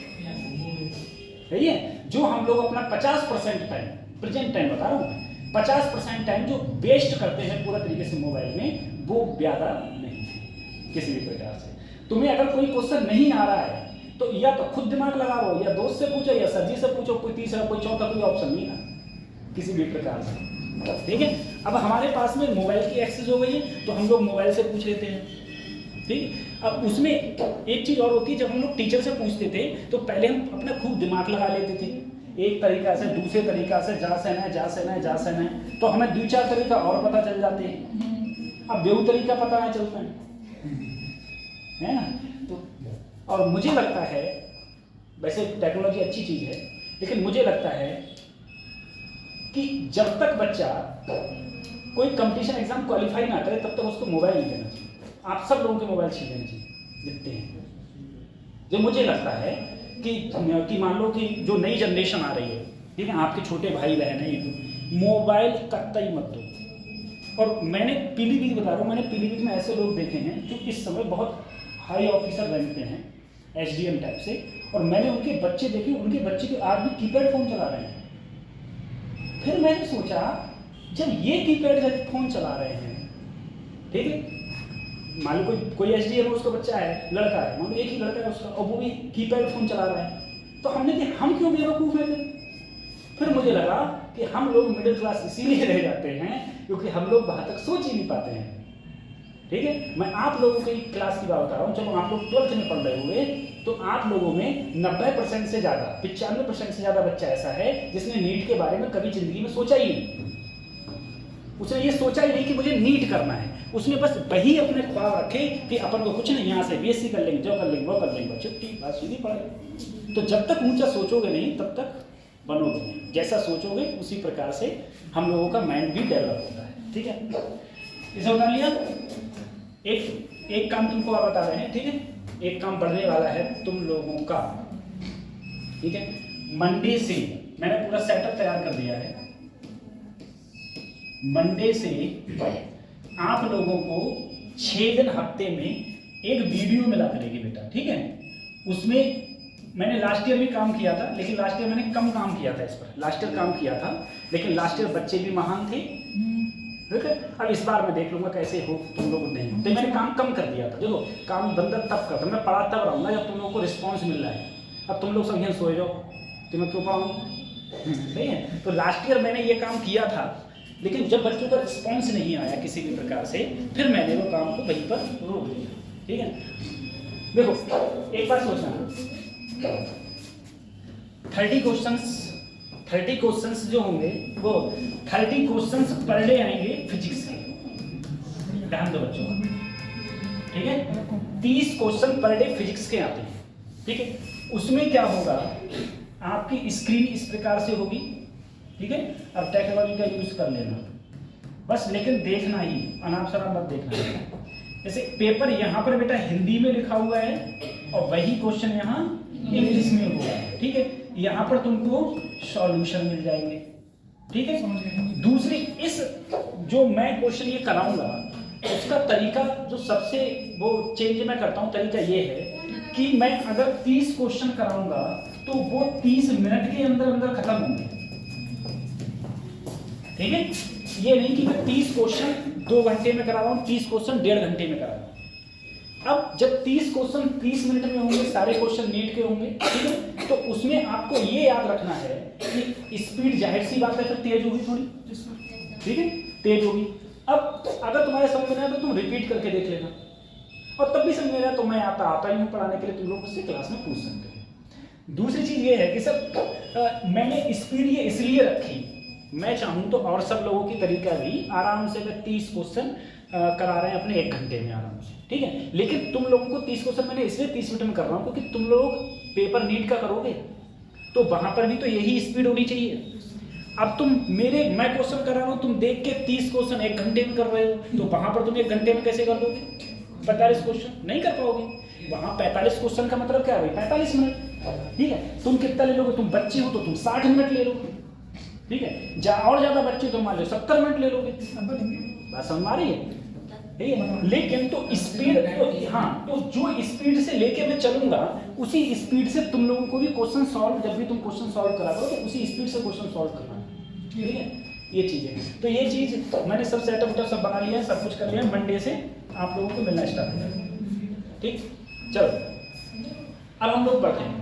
सही है। जो हम लोग अपना 50% टाइम, प्रेजेंट टाइम बता रहा हूँ, 50% टाइम जो वेस्ट करते हैं पूरा तरीके से मोबाइल में, वो ज्यादा नहीं है किसी भी प्रकार से। तुम्हें अगर कोई क्वेश्चन नहीं आ रहा है तो या तो खुद दिमाग लगा लो, या दोस्त से पूछो, या सर जी से पूछो, कोई तीसरा कोई चौथा कोई ऑप्शन नहीं है किसी भी प्रकार से, ठीक है। अब हमारे पास में मोबाइल की एक्सेस हो गई है तो हम लोग मोबाइल से पूछ लेते हैं, ठीक है। अब उसमें एक चीज और होती है, जब हम लोग टीचर से पूछते थे तो पहले हम अपना खूब दिमाग लगा लेते थे, एक तरीका से दूसरे तरीका से, जा से न, तो हमें 2-4 तरीका और पता चल जाते हैं। अब बेहू तरीका पता नहीं चलता है ना। तो और मुझे लगता है, वैसे टेक्नोलॉजी अच्छी चीज है, लेकिन मुझे लगता है कि जब तक बच्चा कोई कंपटीशन एग्जाम क्वालिफाई ना करे तब तक उसको मोबाइल नहीं देना चाहिए। आप सब लोगों के मोबाइल छीन लेना चाहिए जितने हैं। जो मुझे लगता है कि मान लो कि जो नई जनरेशन आ रही है, ठीक है, आपके छोटे भाई बहन है, मोबाइल कतई मत दो। और मैंने पीलीभीत बता रहा हूँ, मैंने पीलीभीत में ऐसे लोग देखे हैं जो इस समय बहुत हाई ऑफिसर रैंक पे हैं, SDM टाइप से, और मैंने उनके बच्चे देखे, उनके बच्चे के आज भी कीपैड फोन चला रहे हैं। फिर मैंने सोचा जब ये कीपैड फोन चला रहे हैं, ठीक है, मान लो कोई SDM उसका बच्चा है, लड़का है, मान लो एक ही लड़का है उसका, और वो भी कीपैड फोन चला रहा है, तो हमने कहा हम क्यों बेवकूफ़ हैं। फिर मुझे लगा कि हम लोग मिडिल क्लास इसीलिए रह जाते हैं क्योंकि हम लोग वहाँ तक सोच ही नहीं पाते हैं, ठीक है। मैं आप लोगों की क्लास की बात बता रहा हूँ, जब आप लोग 12th में पढ़ रहे हुए तो आप लोगों में 90% से ज़्यादा, 95% से ज़्यादा बच्चा ऐसा है जिसने नीट के बारे में कभी जिंदगी में सोचा ही नहीं। उसने ये सोचा ही नहीं कि मुझे नीट करना है, उसने बस वही अपने ख्वाब रखे कि अपन को कुछ नहीं, यहाँ से BSc कर लेंगे, जो कर लेंगे वो कर लेंगे, छुट्टी बात सीधी पड़ेगी। तो जब तक ऊंचा सोचोगे नहीं तब तक बनोगे नहीं, जैसा सोचोगे उसी प्रकार से हम लोगों का माइंड भी डेवलप होता है, ठीक है। इसे बता लिया। एक काम तुमको और बता रहे हैं, ठीक है, एक काम बढ़ने वाला है तुम लोगों का, ठीक है। मंडे से मैंने पूरा सेटअप तैयार कर दिया है। मंडे से आप लोगों को 6 दिन हफ्ते में एक वीडियो मिला करेगी बेटा, ठीक है। उसमें मैंने लास्ट ईयर भी काम किया था, लेकिन लास्ट ईयर मैंने कम काम किया था इस पर, लास्ट ईयर काम किया था लेकिन लास्ट ईयर बच्चे भी महान थे, ठीक है। अब इस बार मैं देख लूंगा कैसे हो तुम लोग नहीं, तो मैंने काम कम कर दिया था। देखो काम बंदा तब करता, मैं पढ़ा तब रहूँगा जब तुम लोगों को रिस्पॉन्स मिल रहा है। अब तुम लोग सब यहाँ सोए जाओ तो मैं क्यों पढ़ाऊँ, सही है। तो लास्ट ईयर मैंने ये काम किया था, लेकिन जब बच्चों का रिस्पॉन्स नहीं आया किसी भी प्रकार से, फिर मैंने वो काम को वहीं पर रोक दिया, ठीक है। देखो एक बार सोचना, 30 क्वेश्चंस जो होंगे वो 30 क्वेश्चंस पर डे आएंगे फिजिक्स के, ध्यान दो बच्चों, ठीक है, 30 क्वेश्चन पर डे फिजिक्स के आते हैं, ठीक है। उसमें क्या होगा, आपकी स्क्रीन इस प्रकार से होगी, ठीक है। अब टेक्नोलॉजी का यूज कर लेना बस, लेकिन देखना ही, अनाप शनाप मत देखना है। जैसे पेपर यहाँ पर बेटा हिंदी में लिखा हुआ है और वही क्वेश्चन यहाँ इंग्लिश में हुआ है, ठीक है। यहाँ पर तुमको सॉल्यूशन मिल जाएंगे, ठीक है। दूसरी, इस जो मैं क्वेश्चन ये कराऊंगा उसका तरीका जो सबसे वो चेंज मैं करता हूँ, तरीका ये है कि मैं अगर 30 क्वेश्चन कराऊंगा तो वो 30 मिनट के अंदर अंदर खत्म होंगे, ठीक है। ये नहीं कि मैं 30 क्वेश्चन 2 घंटे में करा रहा हूँ, 30 क्वेश्चन 1.5 घंटे में करा रहा हूँ। अब जब 30 क्वेश्चन 30 मिनट में होंगे, सारे क्वेश्चन नीट के होंगे, ठीक है। तो उसमें आपको ये याद रखना है कि स्पीड जाहिर सी बात है फिर तेज होगी थोड़ी, ठीक है, तेज होगी। अब अगर तुम्हारे समझ में आया तो तुम रिपीट करके देख लेना, और तब भी समझ में आया तो मैं आता ही हूँ पढ़ाने के लिए, तुम लोग मुझसे क्लास में पूछ सकते हो। दूसरी चीज ये है कि सब मैंने स्पीड ये इसलिए रखी, मैं चाहूँ तो और सब लोगों की तरीका भी आराम से, अगर 30 क्वेश्चन करा रहे हैं अपने 1 घंटे में आराम से, ठीक है। लेकिन तुम लोगों को 30 क्वेश्चन मैंने इसलिए 30 मिनट में कर रहा हूँ क्योंकि तुम लोग पेपर नीट का करोगे तो वहां पर भी तो यही स्पीड होनी चाहिए। अब मैं क्वेश्चन कर रहा हूँ, तुम देख के 30 क्वेश्चन 1 घंटे में कर रहे हो, तो वहां पर तुम 1 घंटे में कैसे कर दोगे? 45 क्वेश्चन नहीं कर पाओगे। वहां 45 क्वेश्चन का मतलब क्या है भाई? 45 मिनट, ठीक है। तुम कितना ले लोगे? तुम बच्चे हो तो तुम 60 मिनट ले लोगे, ठीक है। और ज्यादा बच्चे तो मान लो 70 मिनट ले लोगे, बात समझ आ रही है? ठीक है। लेकिन तो स्पीड तो जो स्पीड से लेके मैं चलूंगा उसी स्पीड से तुम लोगों को भी क्वेश्चन सॉल्व, जब भी तुम क्वेश्चन सॉल्व करा करो तो उसी स्पीड से क्वेश्चन सॉल्व करना, ठीक है। ये चीज है, तो ये चीज मैंने सब सेटअप उटअप सब बना लिया, सब कुछ कर लिया। मंडे से आप लोगों को मिलना स्टार्ट हो जाएगा, ठीक। चलो अब हम लोग पढ़ते हैं।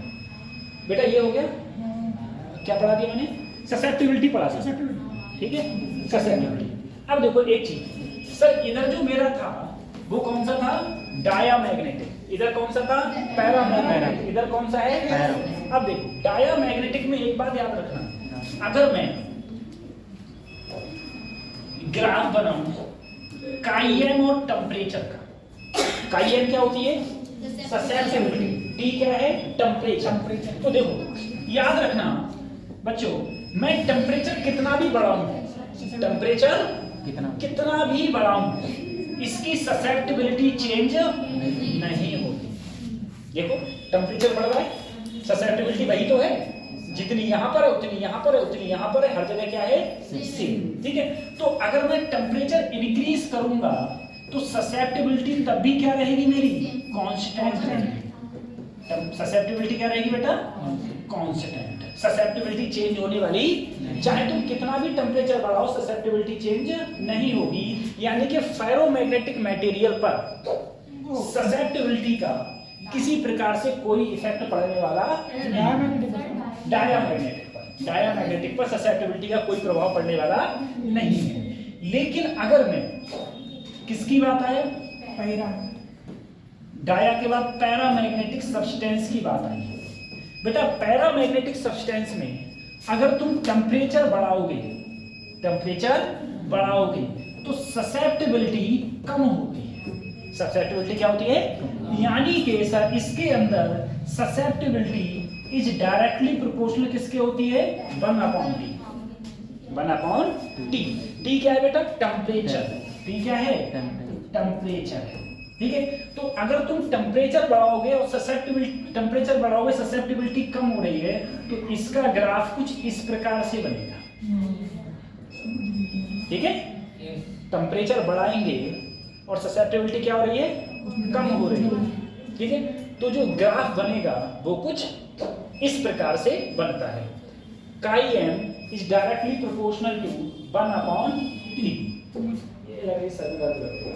बेटा ये हो गया, क्या पढ़ा दिया मैंने? ससेप्टिबिलिटी पढ़ा दिया, ठीक है, ससेप्टिबिलिटी। अब देखो एक चीज सर, इधर जो मेरा था वो कौन सा था? डायामैग्नेटिक। इधर कौन सा था? पैरामैग्नेटिक। इधर कौन सा है? पैरा। अब देखो डायामैग्नेटिक में एक बात याद रखना, अगर मैं ग्राफ बनाऊं काईएम और टेम्परेचर का, काईएम क्या होती है? ससेप्टिबिलिटी, टी क्या है? टेम्परेचर। तो देखो याद रखना बच्चों, मैं टेम्परेचर कितना भी बढ़ाऊं, टेम्परेचर कितना भी बढ़ाऊं, इसकी ससेप्टिबिलिटी चेंज नहीं होती। देखो टेम्परेचर बढ़ रहा है, ससेप्टिबिलिटी वही तो है, जितनी यहां पर है उतनी यहां पर है उतनी यहां पर है, हर जगह क्या है? सेम, ठीक है। तो अगर मैं टेम्परेचर इंक्रीज करूंगा तो ससेप्टिबिलिटी तब भी क्या रहेगी मेरी? कांस्टेंट रहेगी। ससेप्टिबिलिटी क्या रहेगी बेटा? कांस्टेंट। ससेप्टिबिलिटी चेंज होने वाली, चाहे तुम कितना भी टेम्परेचर बढ़ाओ ससेप्टिबिलिटी चेंज नहीं होगी। यानी कि फेरोमैग्नेटिक मटेरियल पर ससेप्टिबिलिटी का किसी प्रकार से कोई इफेक्ट पड़ने वाला नहीं। डायामैग्नेटिक पर ससेप्टिबिलिटी का कोई प्रभाव पड़ने वाला नहीं है। लेकिन अगर मैं किसकी बात आए? डाया के बाद पैरामैग्नेटिक सब्सटेंस की बात आई। बेटा पैरामैग्नेटिक सब्सटेंस में अगर तुम टेम्परेचर बढ़ाओगे तो ससेप्टिबिलिटी कम होती है। ससेप्टिबिलिटी क्या होती है? यानी कि सर इसके अंदर ससेप्टिबिलिटी इज डायरेक्टली प्रोपोर्शनल किसके होती है? 1/T। 1/T। टी क्या है बेटा? टेम्परेचर। टी क्या है? टेम्परेचर, ठीक है। तो अगर तुम टेम्परेचर बढ़ाओगे और ससेप्टिबिलिटी कम हो रही है तो इसका ग्राफ कुछ इस प्रकार से बनेगा, ठीक है। टेम्परेचर बढ़ाएंगे और ससेप्टिबिलिटी क्या हो रही है? कम हो रही है, ठीक है। तो जो ग्राफ बनेगा वो कुछ इस प्रकार से बनता है। Chi M is directly proportional to 1/T। ये लगे सर लगेगा।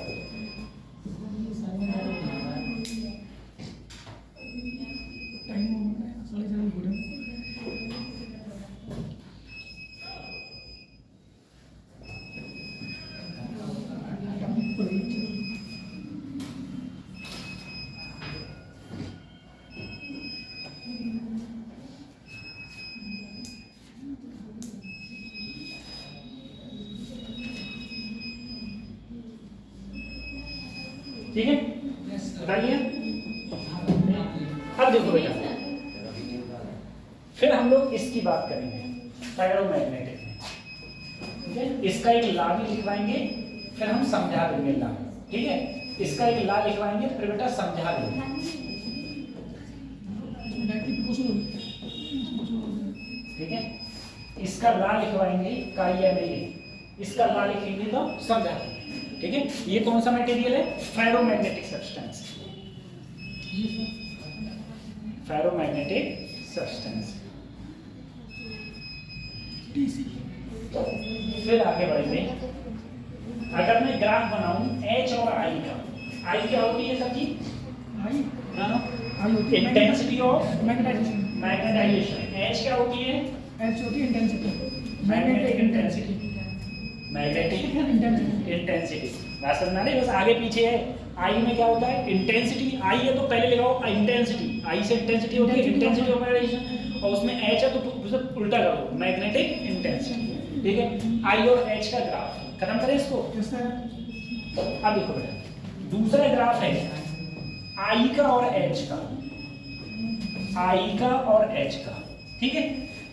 ठीक है, बताइए। अब देखो बेटा, फिर हम लोग इसकी बात करेंगे फेरोमैग्नेटिक में, ठीक है। इसका एक ला भी लिखवाएंगे, फिर हम समझा देंगे ला, ठीक है। इसका एक ला लिखवाएंगे, फिर बेटा समझा देंगे, ठीक है। इसका ला लिखवाएंगे काइया में, इसका ला लिखेंगे तो समझा देंगे, ठीक है। ये कौन सा मटेरियल है? Ferromagnetic substance, ferromagnetic substance. फिर आगे बढ़ेंगे। अगर मैं ग्राफ बनाऊं H और I का, I क्या होती है sir ji? Intensity of magnetization. H क्या होती है? H होती है intensity, magnetic intensity, magnetic intensity. बात समझना नहीं, बस आगे पीछे है। I में क्या होता है? इंटेंसिटी। I है तो पहले लगाओ इंटेंसिटी, I से इंटेंसिटी होती है, इंटेंसिटी ऑफ मैग्नेटाइजेशन, और उसमें H है तो उसे उल्टा करो, मैग्नेटिक इंटेंसिटी, ठीक है। I और H का ग्राफ खत्म करें इसको। अब देखो बेटा, दूसरा ग्राफ है I का और H का, I का और H का, ठीक है।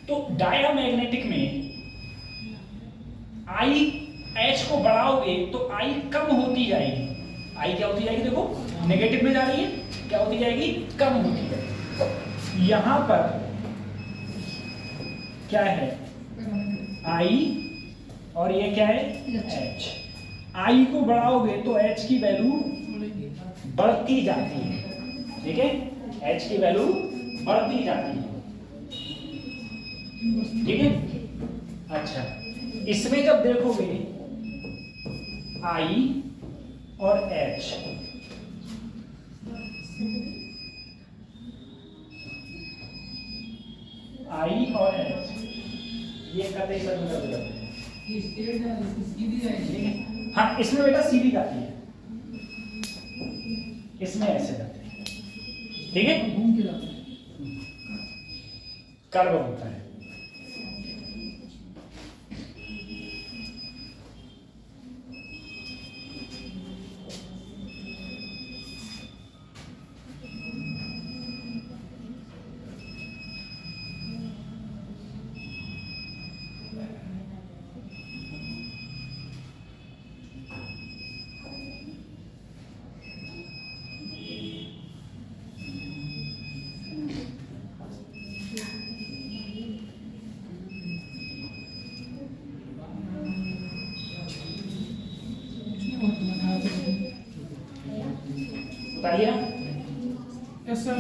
तो डायमैग्नेटिक में I H को बढ़ाओगे तो I कम होती जाएगी। I क्या होती जाएगी? देखो नेगेटिव में जा रही है, क्या होती जाएगी? कम होती जाएगी। यहां पर क्या है? I और ये क्या है? H। I को बढ़ाओगे तो H की वैल्यू बढ़ती जाती है, ठीक है। H की वैल्यू बढ़ती जाती है, ठीक है। अच्छा, इसमें जब देखोगे I और H, I और H ये कते करते हैं, हाँ इसमें बेटा सीधी जाती है, इसमें ऐसे जाते हैं, ठीक है। घूम के जाते हैं। कर्व होता है। बताइए यस सर।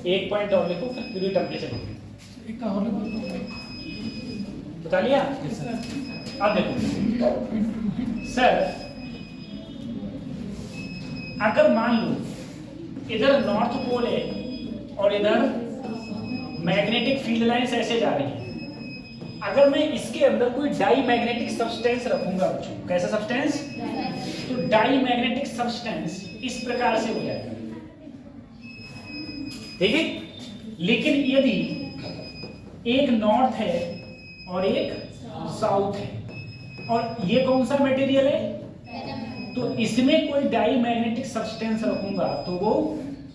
एक पॉइंट और लिखो, फिर पूरी टेम्परेचर लिखो। एक का और लिखो। बता लिया? Yes sir. अब देखो सर, अगर मान लो इधर नॉर्थ पोल है और इधर मैग्नेटिक फील्ड लाइंस ऐसे जा रही है, अगर मैं इसके अंदर कोई डाई मैग्नेटिक सब्सटेंस रखूंगा बच्चों, कैसा सब्सटेंस? तो डाई मैग्नेटिक सब्सटेंस इस प्रकार से हो जाएगा, ठीक है। लेकिन यदि एक नॉर्थ है और एक साउथ है, और ये कौन सा मटेरियल है? तो इसमें कोई डाई मैग्नेटिक सब्सटेंस रखूंगा तो वो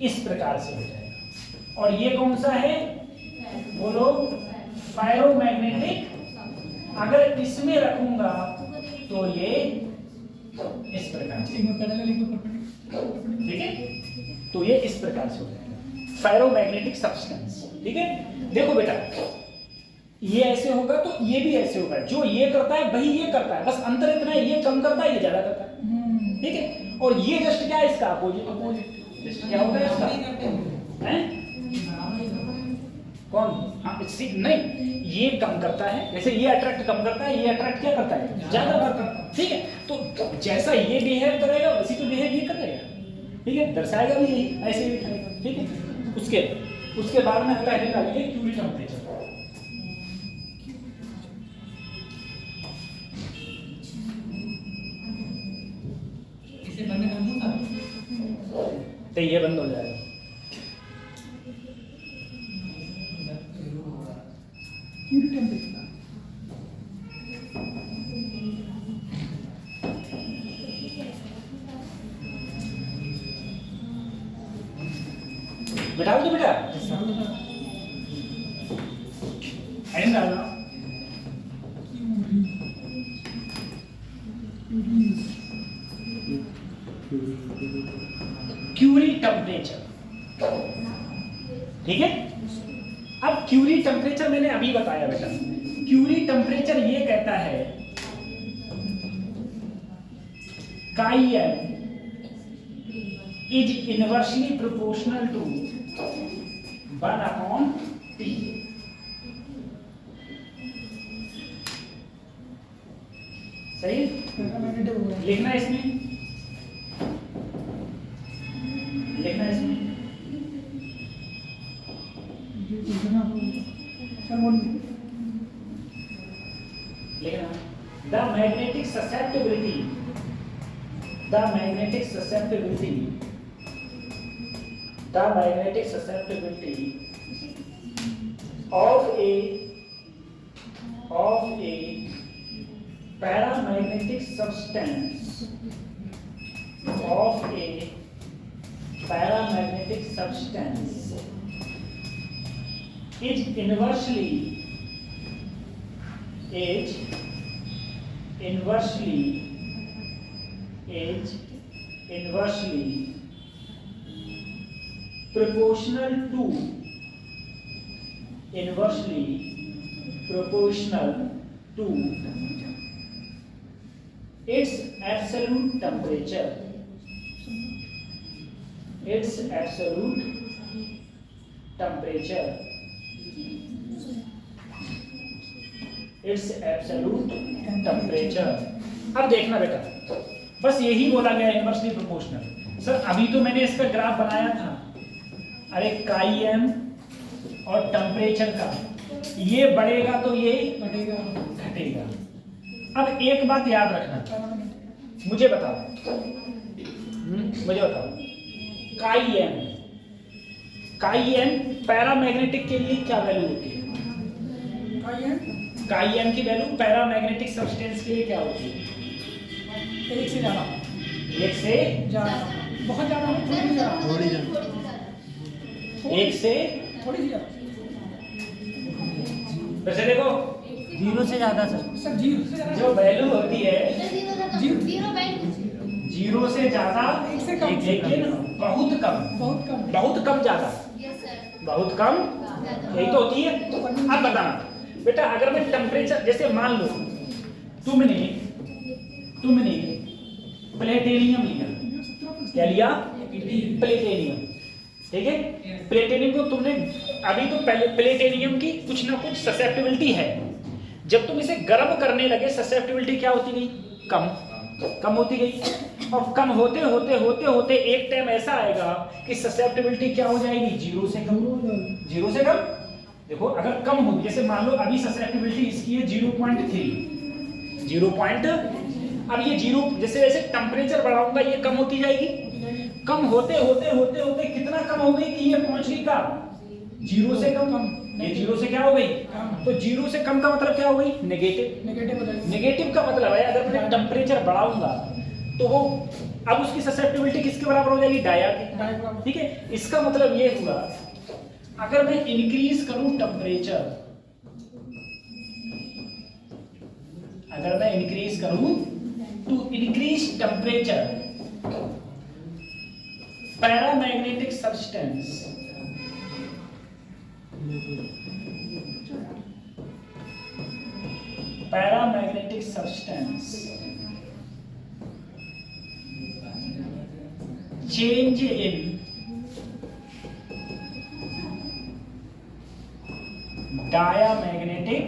इस प्रकार से हो जाएगा। और ये कौन सा है? बोलो, फेरोमैग्नेटिक। अगर इसमें रखूंगा तो ये इस प्रकार से, ठीक है। तो ये इस प्रकार से हो जाएगा फेरोमैग्नेटिक सब्सटेंस, ठीक है। देखो बेटा, ये ऐसे होगा तो ये भी ऐसे होगा। जो ये करता है वही ये करता है, बस अंतर इतना है, ये कम करता है, ये ज्यादा करता है, ठीक है। और ये जस्ट क्या है? इसका अपोजिट। जस्ट क्या होगा इसका? हैं? कौन? हाँ नहीं, ये कम करता है, जैसे ये अट्रैक्ट कम करता है, ये अट्रैक्ट क्या करता है? ज्यादा करता है, ठीक है। तो जैसा ये बिहेव करेगा वैसे तो बिहेव ये करेगा, ठीक है। दर्शाएगा भी यही, ऐसे ही दिखाएगा, ठीक है। उसके बाद में पहले डालिए क्यूरी टेम्परेचर। इसे बंद कर दूं सर? तो ये बंद हो जाएगा। बैठा दो बेटा, एंड डालना। क्यूरी टेम्परेचर, ठीक है। अब क्यूरी टेम्परेचर मैंने अभी बताया बेटा, क्यूरी टेम्परेचर ये कहता है chi M is inversely proportional to 1/T। सही, लिखना है इसमें, लिखना है इसमें, लिखना the magnetic susceptibility, the magnetic susceptibility, the magnetic susceptibility of a paramagnetic substance, of a paramagnetic substance is inversely proportional to its absolute temperature, its absolute temperature, its absolute temperature। अब देखना बेटा, बस यही बोला गया इनवर्सली प्रोपोर्शनल। सर अभी तो मैंने इसका ग्राफ बनाया था, अरे काई एम और टेम्परेचर का, ये बढ़ेगा तो ये घटेगा। अब एक बात याद रखना, मुझे बताओ, मुझे बताओ, काई एम पैरामैग्नेटिक के लिए क्या वैल्यू होती है? काई एम की वैल्यू पैरामैग्नेटिक सब्सटेंस के लिए क्या होती है? एक से ज्यादा, एक से ज्यादा, बहुत ज्यादा, थोड़ी ज्यादा, एक से थोड़ी ज्यादा। वैसे देखो, 0 से ज्यादा सर, 0 से ज्यादा जो वैल्यू होती है 0 से ज्यादा, एक से कम, लेकिन बहुत कम, बहुत कम, बहुत कम ज्यादा, बहुत कम, यही तो होती है। अब बताना बेटा, अगर मैं टेम्परेचर, जैसे मान लो तुमने प्लेटिनियम लिया, क्या लिया? प्लेटिनियम, ठीक है। प्लेटिनियम को तुमने, अभी तो प्लेटिनियम की कुछ ना कुछ ससेप्टिबिलिटी है, जब तुम इसे गर्म करने लगे ससेप्टिबिलिटी क्या होती गई? कम होती गई, और कम होते होते होते होते एक टाइम ऐसा आएगा कि ससेप्टिबिलिटी क्या हो जाएगी? 0 से कम, 0 से कम। देखो अगर कम होगी, जैसे मान लो अभी ससेप्टिबिलिटी इसकी है 0.3, 0. अब ये 0, जैसे जैसे टेम्परेचर बढ़ाऊंगा ये कम होती जाएगी, कम होते होते होते होते कितना कम हो गई कि ये पहुंच गई का 0 से कम। ये 0 से क्या हो गई? तो 0 से कम का मतलब क्या हो गई? नेगेटिव। नेगेटिव का मतलब है अगर मैं टेम्परेचर बढ़ाऊंगा तो वो अब उसकी ससेप्टिबिलिटी किसके बराबर हो जाएगी? डाया की, ठीक है। इसका मतलब ये हुआ, अगर मैं इंक्रीज करूं टेम्परेचर, अगर मैं इंक्रीज करूं to increase temperature, paramagnetic substance change in diamagnetic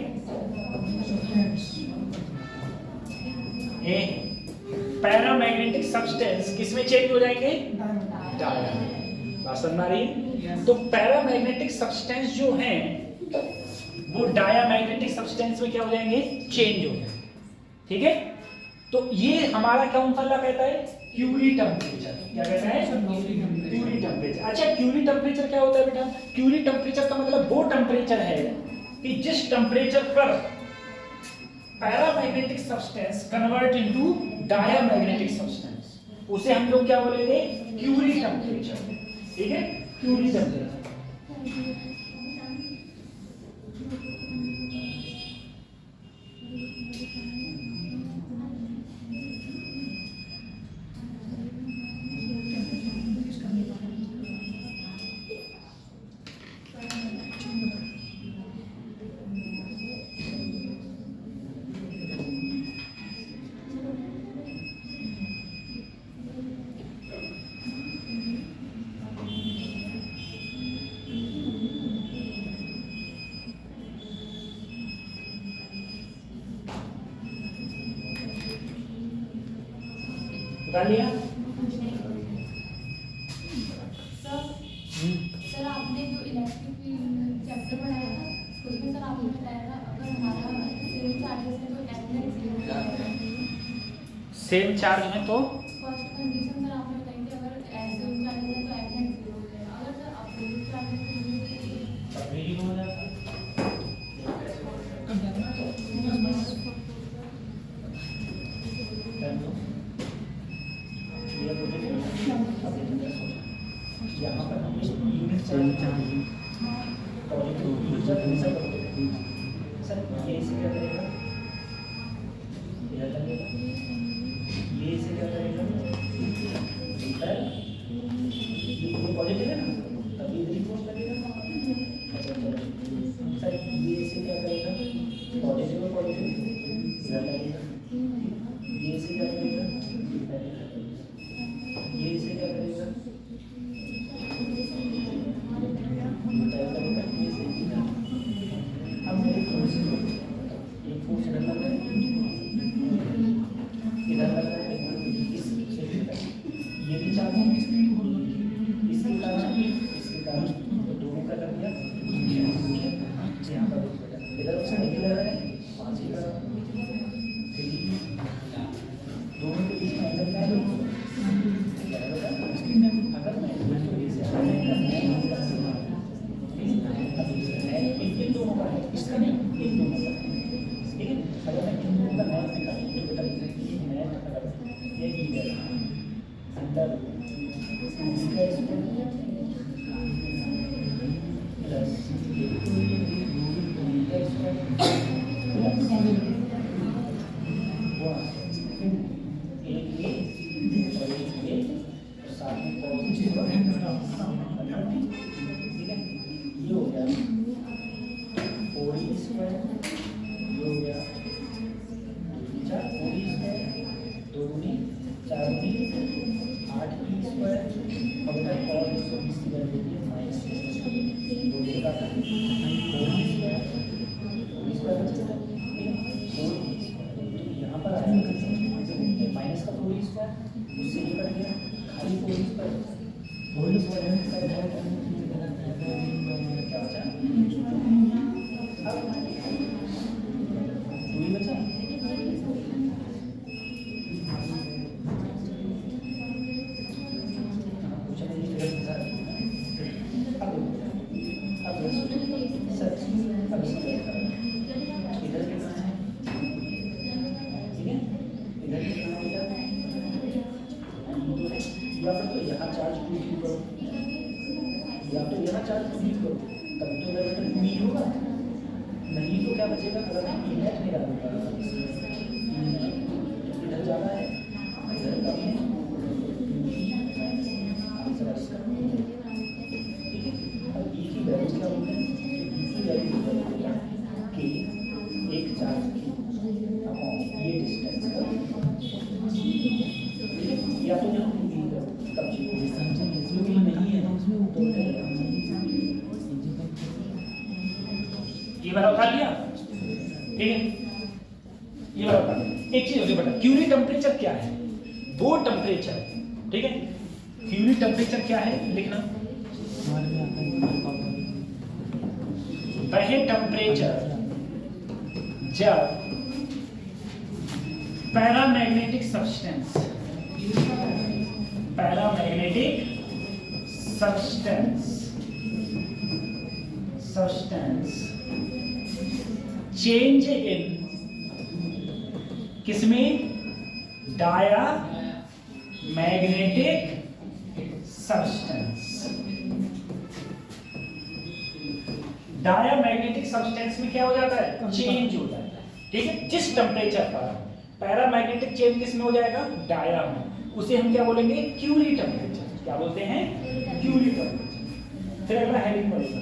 paramagnetic substance किसमें चेंज हो जाएंगे? डाया। बात समझ आ रही है? तो पैरामैग्नेटिक सब्सटेंस जो हैं वो डायामैग्नेटिक सब्सटेंस में क्या हो जाएंगे? चेंज हो जाएंगे, ठीक है। तो ये हमारा कौन सा कहता है? Curie temperature. क्या कहता है? Curie temperature. अच्छा, क्यूरी टेम्परेचर क्या होता है बेटा? क्यूरी टेम्परेचर का मतलब वो टेम्परेचर है कि जिस टेम्परेचर पर paramagnetic substance convert into diamagnetic substance, उसे हम लोग क्या बोलेंगे? क्यूरी टेम्परेचर, ठीक है। क्यूरी टेम्परेचर बता लिया। सर आपने जो इलेक्ट्रिक चैप्टर पढ़ाया था उसमें सर आपने बताया था अगर हमारा सेम चार्जेस है तो सेम चार्ज में तो फर्स्ट कंडीशन सर आपने बताई थी अगर सेम चार्जेस है तो एफनेट जीरो हो जाएगा अगर सर अपोजिट चार्जेस तब भी हो जाता है। यहाँ पर हम यूनिट चार्ज सर ये इसे क्या करेगा, ये लगेगा, ये इसे क्या करेगा, ये पॉजिटिव है ना, तब ये फोर्स लगेगा। अच्छा चलो सर ये इसे क्या करेगा, पॉजिटिव और पॉजिटिव इधर लगेगा, ये इसे क्या करेगा, ये इसे क्या करेगा, अब मेरे फोर्स एक फोर्स इधर लग रहा है, इधर लग रहा है, ये भी चार्ज है, इसके कारण दोनों का लग गया। यहाँ पर इधर उसका निकल रहा है 5 ही का, दोनों के बीच में अंतर क्या है, अगर मैं इन दोनों का है, इसका नहीं, इन दोनों का है, ठीक है। अगर मैं इन दोनों का मैथ निकालूं तो बेटा मैथ अगर ये ही है अंदर इसका स्क्वायर प्लस इसका स्क्वायर प्लस एक ये और एक ये साथ में पॉजिटिव ठीक है। ये हो गया 4e स्क्वायर, ये हो गया 4e स्क्वायर, 2 दूनी 4e 8e स्क्वायर और बेटा cos 120 की वैल्यू होती है माइनस 2 का 4e स्क्वायर, 4e स्क्वायर बचेगा, ठीक है 4e स्क्वायर। तो यहाँ पर आया माइनस का 4e स्क्वायर, उससे ये कट गया खाली 4e स्क्वायर, 4e स्क्वायर क्या बचा, अब 2 ही बचा। या तो यहाँ चार्ज पूरी करो, या तो यहाँ चार्ज पूरी करो, तब तो इधर पूरी होगा, नहीं तो क्या बचेगा, अगर मैं इनेट नहीं डालूंगा इधर जाना है, इधर कम है, आंसर इसका ठीक है। अब ई की वैल्यू क्या होगी, ई की वैल्यू होगा कि एक चार्ज की ये डिस्टेंस का, या तो यहाँ तब नहीं है तो ये वाला उठा लिया, ठीक है ये वाला उठा लिया। एक चीज होगी बेटा, क्यूरी टेम्परेचर क्या है, वो टेम्परेचर, ठीक है क्यूरी टेम्परेचर क्या है लिखना, वह टेम्परेचर जब पैरामैग्नेटिक सब्सटेंस चेंज इन किसमें, dia magnetic substance, diamagnetic substance में क्या हो जाता है, चेंज हो जाता है, ठीक है। जिस टेम्परेचर पर पैरामैग्नेटिक चेंज किस में हो जाएगा, डाया में, उसे हम क्या बोलेंगे, क्यूरी टेम्परेचर। क्या बोलते हैं, क्यूरी टेम्परेचर। फिर अगला हेडिंग पड़ेगा,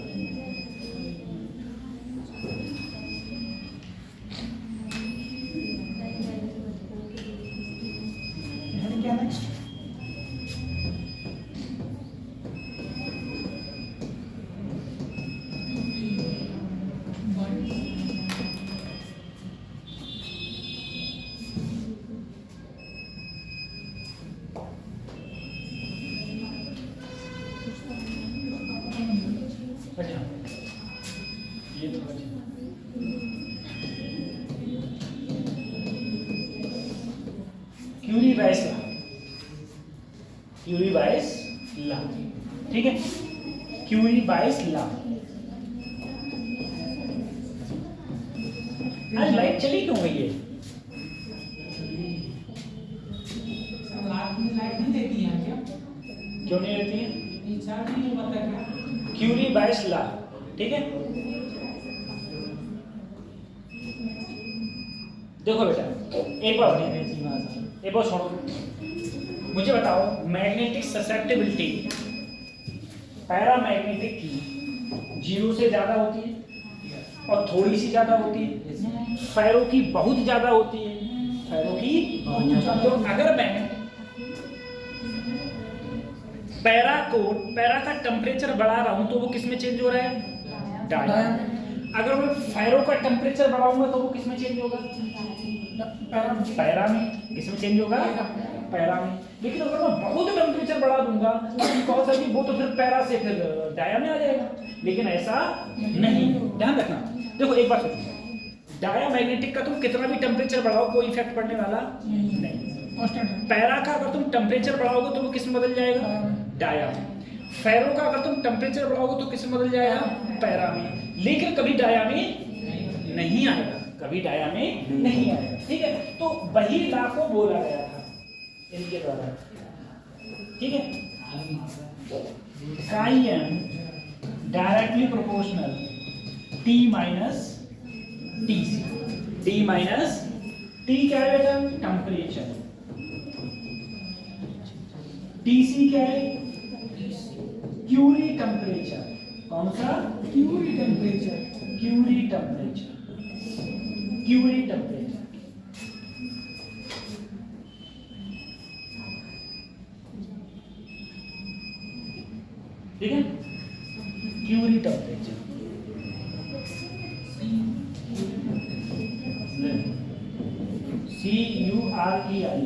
क्या नेक्स्ट? अच्छा ये थोड़ा क्यूरी बाइस ला, क्यूरी बाइस ला, ठीक है, क्यूरी बाइस ला। आज लाइट चली क्यों गई है, रात में लाइट नहीं देती है क्या? क्यों नहीं रहती है, इंचार्ज नहीं पता क्या? क्यूरी बाइस ला, ठीक है। देखो बेटा एक बार छोड़ो, मुझे बताओ मैग्नेटिक ससेप्टिबिलिटी पैरामैग्नेटिक की 0 से ज्यादा होती है और थोड़ी सी ज्यादा होती है, फेरो की बहुत ज्यादा होती है, फेरो की बहुत ज्यादा। तो अगर मैं पैरा का टेम्परेचर बढ़ा रहा हूं तो वो किस में चेंज हो रहा है, डाया। अगर मैं फेरो का टेम्परेचर बढ़ाऊंगा तो वो किस में चेंज होगा, पैरा में। किस में चेंज होगा, पैरा में। लेकिन अगर मैं बहुत टेम्परेचर बढ़ा दूंगा तो वो तो फिर पैरा से फिर डाया में आ जाएगा, लेकिन ऐसा नहीं, ध्यान रखना। देखो एक बात सोचो, डाया मैग्नेटिक का तुम कितना भी टेम्परेचर बढ़ाओ कोई इफेक्ट पड़ने वाला नहीं। पैरा का अगर तुम टेम्परेचर बढ़ाओगे तो वो किस में बदल जाएगा, डाया में। फेरो का अगर तुम टेम्परेचर बढ़ाओगे तो किस में बदल जाएगा, पैरा में। लेकिन कभी डाया में नहीं आएगा, कभी डाया में नहीं आएगा, ठीक है। तो वही ला को बोला गया था इनके द्वारा, ठीक है। Chi M directly proportional T minus T C, T minus T क्या है बेटा, टेम्परेचर, टीसी क्या है, क्यूरी टेम्परेचर। कौन सा, Curie temperature, Curie temperature, Curie temperature, ठीक है, क्यूरी टेम्परेचर। CUREI,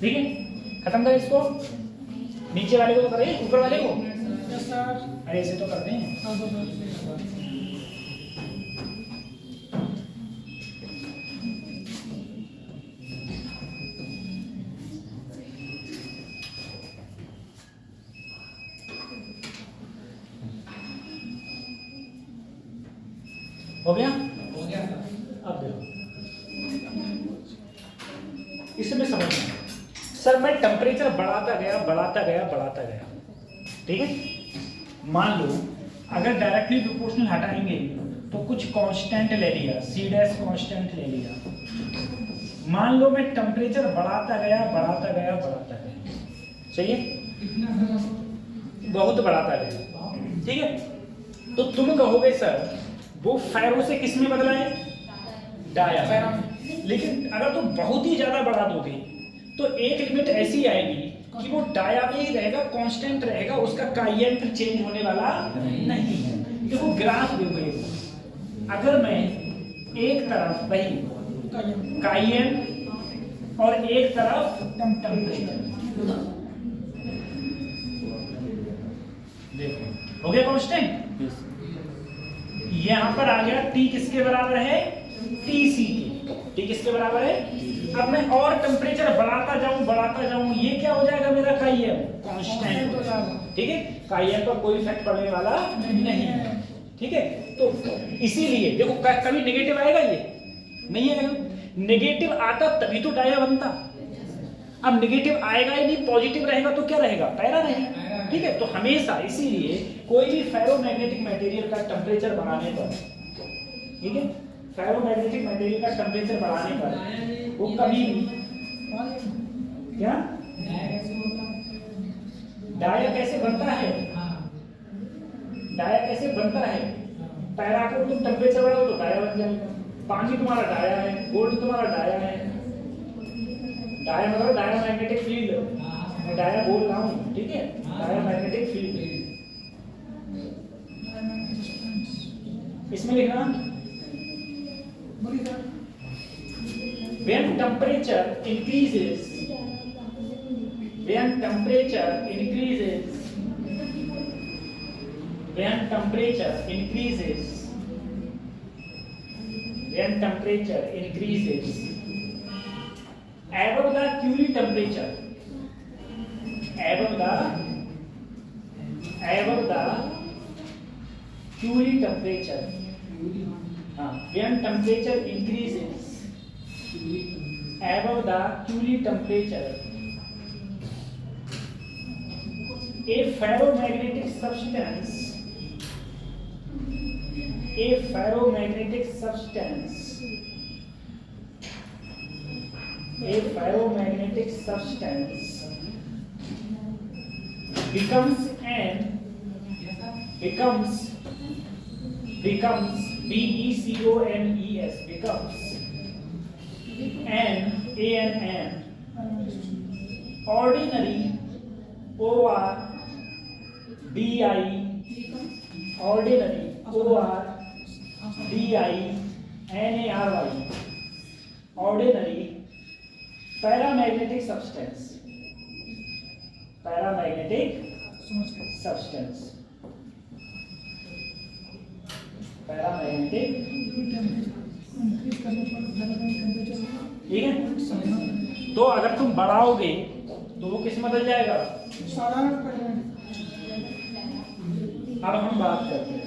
ठीक है। खत्म कर इसको, नीचे वाले को तो करें, ऊपर वाले को, यस सर। अरे ऐसे तो करते हैं। हाँ तो सर हो गया, हो गया सर। अब देखो इसमें समझना, सर मैं टेम्परेचर बढ़ाता गया बढ़ाता गया बढ़ाता गया, ठीक है। मान लो अगर डायरेक्टली प्रोपोर्शनल हटाएंगे तो कुछ कांस्टेंट ले लिया, सी डैश कांस्टेंट ले लिया। मान लो मैं टेम्परेचर बढ़ाता गया बढ़ाता गया बढ़ाता गया, सही है, कितना बहुत बढ़ाता गया, ठीक है। तो तुम कहोगे सर वो फेरो से किस में बदला है, डाया में। लेकिन अगर तुम बहुत ही ज्यादा बढ़ा दोगे तो एक लिमिट ऐसी आएगी कि वो डाया में ही रहेगा, कांस्टेंट रहेगा, उसका काइएन फिर चेंज होने वाला नहीं है। देखो ग्राफ देखो, अगर मैं एक तरफ वही काइएन और एक तरफ टेम्परेचर, देखो हो गया कांस्टेंट। यहाँ पर आ गया टी किसके बराबर है, टी सी के, टी किसके बराबर है। अब मैं और टेम्परेचर बढ़ाता जाऊं ये क्या हो जाएगा मेरा काइएन, कांस्टेंट हो जाएगा, ठीक है। काइएन पर कोई इफेक्ट पड़ने वाला नहीं है, ठीक है। तो इसीलिए देखो कभी नेगेटिव आएगा, ये नहीं आएगा। नेगेटिव आता तभी तो डाया बनता। अब नेगेटिव आएगा ही नहीं, पॉजिटिव रहेगा तो क्या रहेगा, पैरा रहेगा। ठीक है। तो हमेशा इसीलिए कोई भी फेरोमैग्नेटिक मटेरियल का टेम्परेचर बढ़ाने पर, ठीक है, फेरोमैग्नेटिक मटेरियल का टेम्परेचर बढ़ाने पर वो कभी भी क्या डाया कैसे बनता है, डाया कैसे बनता है, पैरा को तुम टेम्परेचर बढ़ाओ तो डाया बन जाएगा। पानी तुम्हारा डाया है, गोल्ड तुम्हारा डाया है। डाया मतलब डाया मैग्नेटिक फील्ड, मैं डाया बोल रहा हूँ, ठीक है, डाया मैग्नेटिक फील्ड। इसमें लिखना when temperature increases, when temperature increases, when temperature increases, when temperature increases above the Curie temperature, above the Curie temperature, when temperature increases above the Curie temperature, a ferromagnetic substance, a ferromagnetic substance, a ferromagnetic substance becomes BECONES, becomes an ordinary or DI, ordinary or DI NARY, ordinary paramagnetic substance, paramagnetic substance, paramagnetic, ठीक है। तो अगर तुम बढ़ाओगे तो वो किस में बदल जाएगा। अब हम बात करते हैं,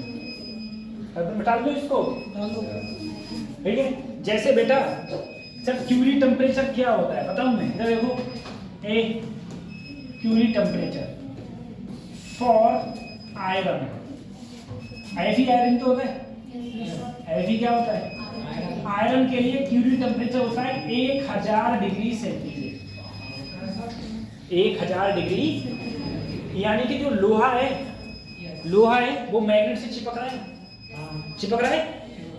अब डाल दो इसको, ठीक है। जैसे बेटा सर क्यूरी टेम्परेचर क्या होता है बताऊं मैं, इधर देखो, a Curie temperature for iron, Fe iron तो होता है, Fe क्या होता है, आयरन के लिए क्यूरी टेम्परेचर होता है 1000 डिग्री सेंटीग्रेड, 1000 डिग्री, यानी कि जो लोहा है वो मैग्नेट से चिपक रहा है।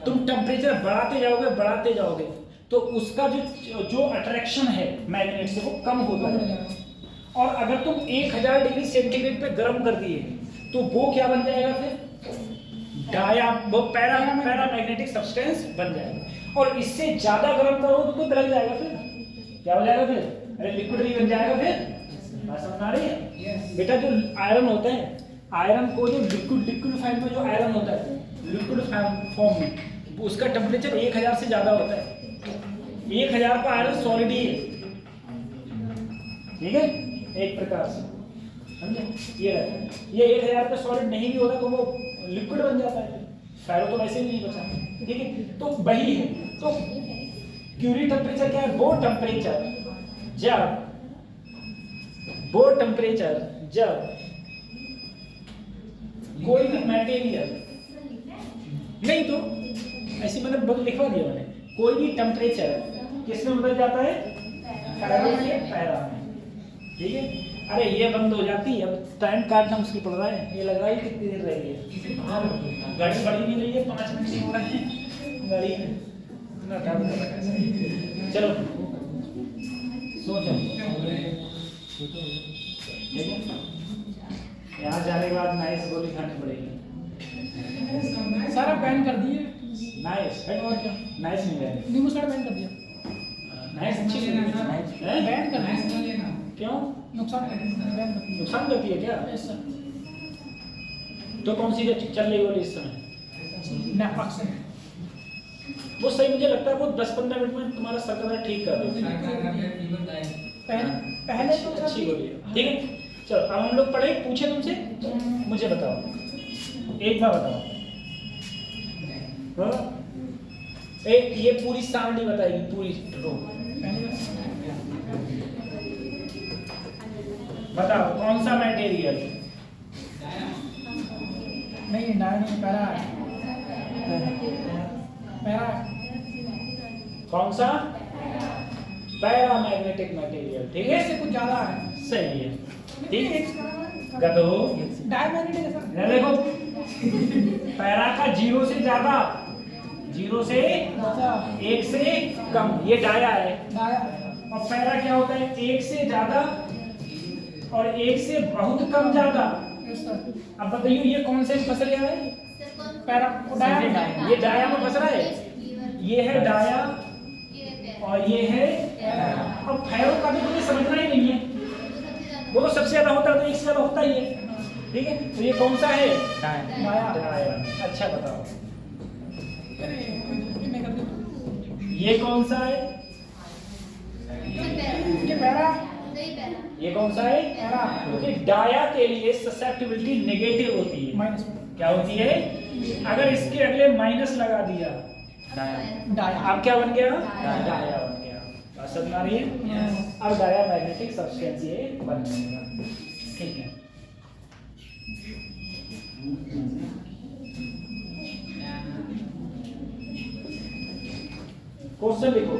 तुम टेम्परेचर बढ़ाते जाओगे तो उसका जो अट्रैक्शन है मैग्नेट से वो कम होता है। और अगर तुम 1000 डिग्री सेंटीग्रेड पे गर्म कर दिए तो वो क्या बन जाएगा फिर, वो पैरामैग्नेटिक सब्सटेंस बन जाएगा। और इससे ज्यादा गर्म करो तो गल जाएगा, फिर क्या हो जाएगा, फिर अरे लिक्विड भी बन जाएगा। फिर बात समझ आ रही है बेटा। जो आयरन होता है, आयरन को जो लिक्विड फॉर्म में जो आयरन होता है, लिक्विड फॉर्म में उसका टेम्परेचर 1000 से ज्यादा होता है। 1000 का आयरन सॉलिड ही है, ठीक है, एक प्रकार से समझे। ये 1000 पे सॉलिड नहीं भी होता तो वो लिक्विड बन जाता है, फेरो तो वैसे ही नहीं बचा, ठीक है। तो वही है, तो क्यूरी टेम्परेचर क्या है, वो टेम्परेचर जब कोई भी मटेरियल, नहीं तो ऐसी मैंने बदल लिखवा दिया मैंने, कोई भी टेम्परेचर किसमें बदल जाता है, फेरो से पैरा में, ठीक है। अरे ये बंद हो जाती है, अब टाइम काटना मुश्किल पड़ रहा है, ये लग रहा है कितनी देर रह गई है, गाड़ी बढ़ी नहीं रही है, 5 मिनट नहीं हो रहे हैं गाड़ी ना टाइम। चलो सो जाओ, ठीक है। यहाँ जाने के बाद नाइस गोली खानी पड़ेगी, सारा बैन कर दिए, नाइस और क्या, नाइस नहीं है, नींबू सारा बैन कर दिया, नाइस अच्छी नहीं है, बैन कर दिया, क्यों नुकसान करती है क्या। है सर। तो कौन सी चल रही वाली इस समय, नेफॉक्सन, वो सही मुझे लगता है वो 10-15 मिनट में तुम्हारा सर्कल ठीक कर देगी, पहले तो अच्छी गोली है, ठीक है। चलो अब हम लोग पढ़े, पूछे तुमसे, मुझे बताओ, एक बार बताओ, ये पूरी सारणी बताएगी, पूरी रो बताओ कौन सा मटेरियल नहीं डाया नहीं, पैरा है, पैरा है। कौन सा? पैरामैग्नेटिक मटेरियल, ठीक है, इससे कुछ ज्यादा है। सही है, ठीक है। गधो, डायमैग्नेटिक है सर। ये देखो पैरा का 0 से ज्यादा, 0 से अच्छा 1 से कम, ये डाया है। डाया। और पैरा क्या होता है? 1 से ज्यादा और 1 से बहुत कम ज्यादा। Yes sir. अब बताइए ये कौन से में फंस गया है? Para dia. ये डाया में फंस रहा है। ये है डाया और ये है। अब फैरो का भी तुम्हें समझना ही नहीं है, वो तो सबसे ज्यादा होता है, तो 1 से ज्यादा होता ही है, ठीक है। तो ये कौन सा है? डाया। डाया। अच्छा बताओ अरे, ये मैं कर दूं। ये कौन सा है? ये पैरा। ये कौन सा है? पैरा। क्योंकि डाया के लिए ससेप्टिबिलिटी नेगेटिव होती है। माइनस क्या होती है? अगर इसके अगले माइनस लगा दिया, डाया। अब क्या बन गया? डाया बन गया। बात समझ आ रही है? अब डाया मैग्नेटिक सब्सटेंस ये बन जाएगा, ठीक है। क्वेश्चन लिखो,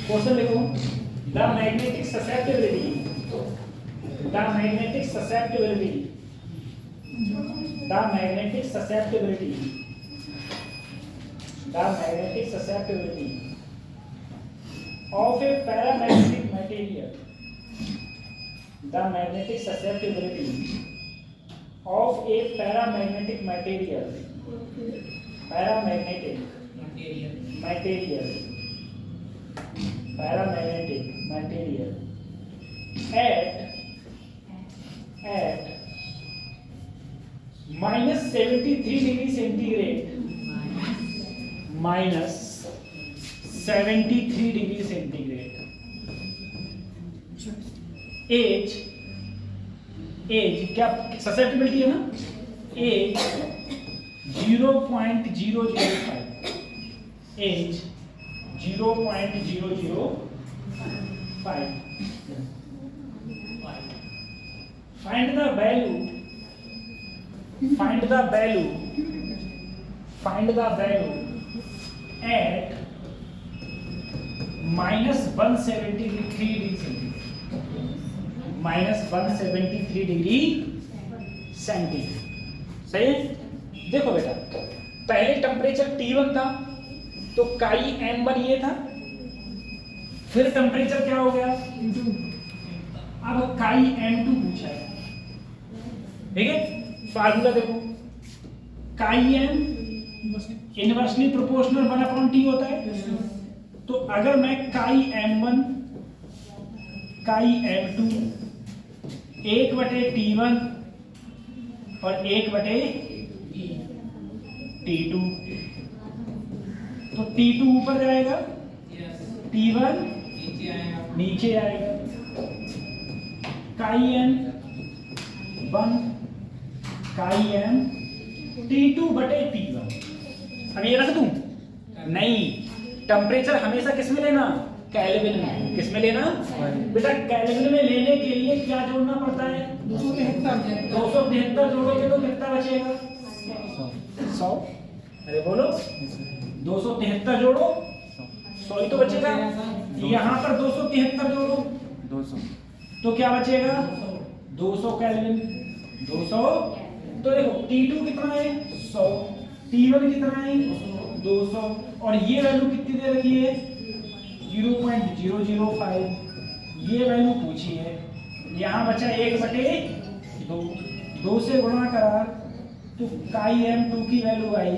क्वेश्चन लिखो। The magnetic susceptibility, the magnetic susceptibility, the magnetic susceptibility, the magnetic susceptibility of a paramagnetic material, the magnetic susceptibility of a paramagnetic material, paramagnetic material, paramagnetic material at minus 73 degree centigrade, minus 73 degree centigrade, as क्या ससेप्टिबिलिटी है ना, as 0.005, as 0.005, find the value, find the value, find the value at minus 173 degree centigrade, minus 173 degree centigrade, सही है। देखो बेटा, पहले टेम्परेचर T1 था तो काई M1 ये था, फिर टेम्परेचर क्या हो गया? अब काई M2 पूछा है, ठीक है। फार्मूला देखो, काई M इनवर्सली प्रोपोर्शनल 1/T होता है। तो अगर मैं काई M1 काई M2 1/T1 और 1/T2, तो T2 ऊपर जाएगा, T1 नीचे आएगा। काई M1 काई M T2/T1। अब ये रख दूं? नहीं, टेम्परेचर हमेशा किस में लेना? केल्विन में। किस में लेना बेटा? केल्विन में लेने के लिए क्या जोड़ना पड़ता है? 273 जोड़ोगे तो कितना बचेगा? 100। अरे बोलो, 273 जोड़ो 100 ही तो बचेगा। यहाँ पर 273 जोड़ो 200, तो क्या बचेगा? 200 केल्विन। 200, तो देखो T2 कितना है? 100, T1 कितना है? 200, और ये वैल्यू कितनी दे रखी है? 0.005, ये वैल्यू पूछी है। यहाँ बचा 1/2, 2 से गुणा करा तो काई M2 की वैल्यू आई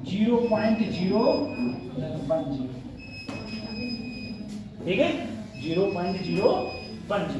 0.010, ठीक है, 0.010।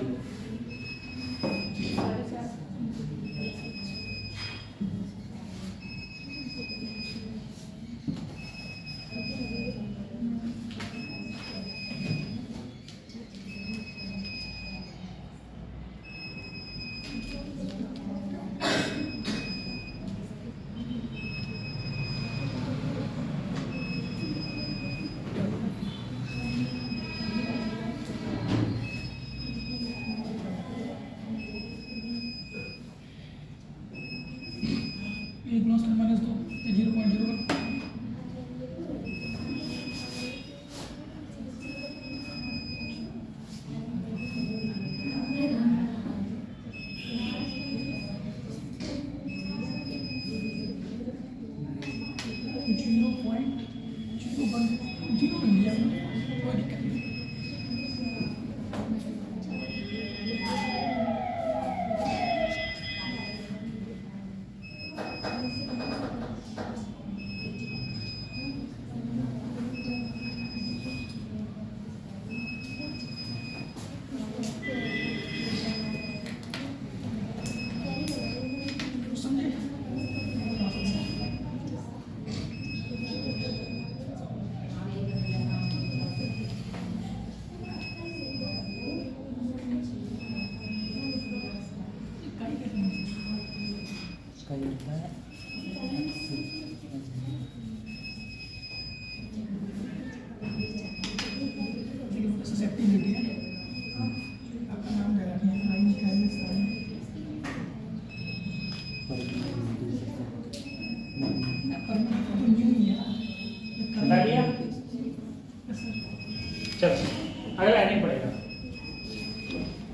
अगला हेडिंग पड़ेगा,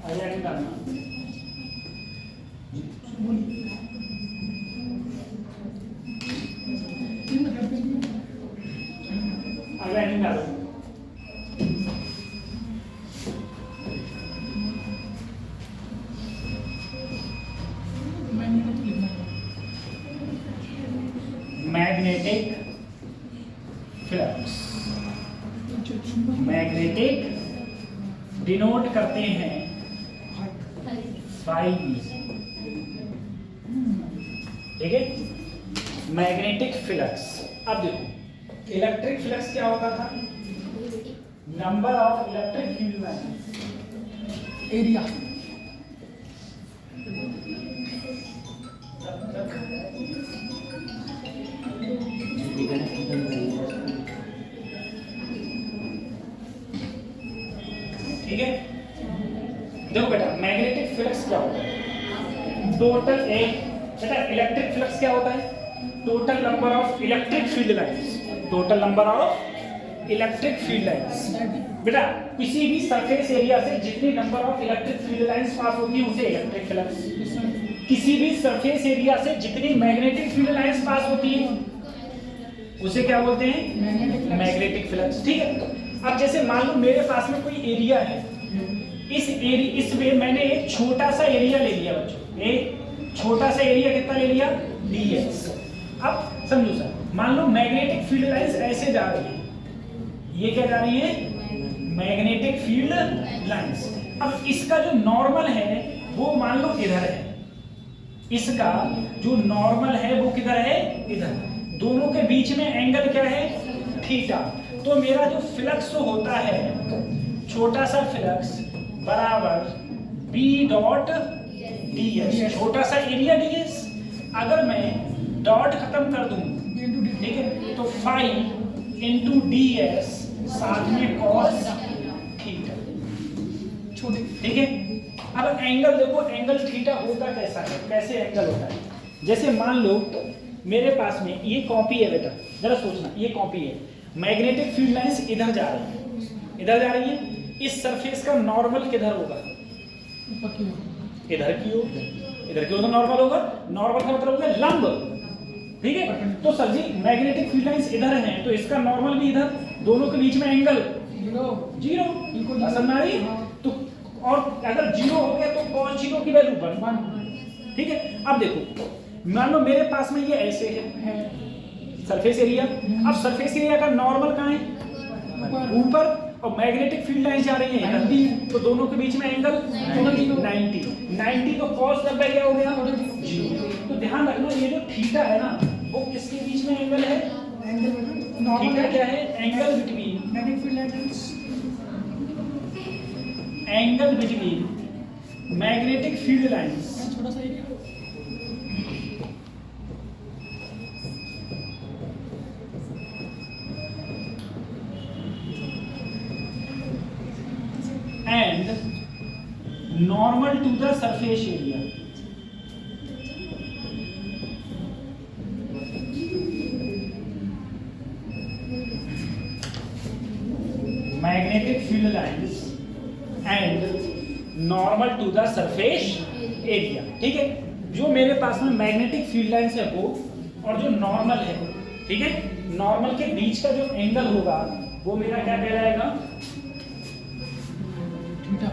अगला हेडिंग डालना। अगला हेडिंग डालो। Magnetic flux. मैग्नेटिक डिनोट करते हैं फाई से, ठीक है। Magnetic flux. अब देखो इलेक्ट्रिक फ्लक्स क्या होता था, number of electric field lines area ठीक है। देखो बेटा मैग्नेटिक फ्लक्स क्या होता है, टोटल बेटा इलेक्ट्रिक फ्लक्स क्या होता है, total number of electric field lines, total number of electric field lines. बेटा किसी भी सरफेस एरिया से जितनी number of electric field lines pass होती है उसे इलेक्ट्रिक फ्लक्स। किसी भी सरफेस एरिया से जितनी मैग्नेटिक फील्ड लाइंस पास होती है उसे क्या बोलते हैं, मैग्नेटिक फ्लक्स। ठीक है। अब जैसे मान लो मेरे पास में कोई एरिया है, इस वे मैंने एक छोटा सा एरिया ले लिया बच्चों, एक छोटा सा एरिया कितना ले लिया, ds। अब समझो सर, मान लो मैग्नेटिक फील्ड लाइंस ऐसे जा रही है, ये क्या जा रही है, मैग्नेटिक फील्ड लाइंस। अब इसका जो नॉर्मल है वो मान लो इधर है, इसका जो नॉर्मल है वो किधर है, इधर। दोनों के बीच में एंगल क्या है, थीटा। तो मेरा जो फ्लक्स होता है, छोटा सा फ्लक्स बराबर b डॉट ds, छोटा सा एरिया ds। अगर मैं डॉट खत्म कर दूं, ठीक है, तो फाई इंटू ds साथ में cos थीटा, छोटे ठीक है। अब एंगल देखो, एंगल थीटा होता कैसा है, कैसे एंगल होता है। जैसे मान लो मेरे पास में ये कॉपी है बेटा, जरा सोचना, ये कॉपी है, मैग्नेटिक फील्ड लाइंस इधर जा रही है, इधर जा रही है। इस सरफेस का नॉर्मल किधर होगा, ऊपर की ओर, इधर की ओर, इधर की ओर तो नॉर्मल होगा। नॉर्मल का मतलब होगा लंब, ठीक है। तो सर जी मैग्नेटिक फील्ड लाइंस इधर हैं तो इसका नॉर्मल भी इधर, दोनों के बीच में एंगल जीरो, बिल्कुल समझ आ रही है? तो और अगर जीरो हो गया तो cos जीरो की वैल्यू 1, ठीक है। अब देखो मान लो मेरे पास में ये ऐसे है सरफेस एरिया। अब सरफेस एरिया का नॉर्मल कहाँ है, ऊपर, और मैग्नेटिक फील्ड लाइन जा रही है 90, तो दोनों के बीच में एंगल 90 तो cos 90 क्या हो गया, जीरो। तो ध्यान रखना ये जो थीटा है ना वो किसके बीच में एंगल है, थीटा क्या है, angle between, magnetic field lines, angle between magnetic field lines छोटा सा area, and normal to the surface area। magnetic field lines and normal to the surface area, ठीक है। जो मेरे पास में मैग्नेटिक फील्ड लाइंस है वो, और जो नॉर्मल है, ठीक है, नॉर्मल के बीच का जो एंगल होगा वो मेरा क्या कहलाएगा, थीटा।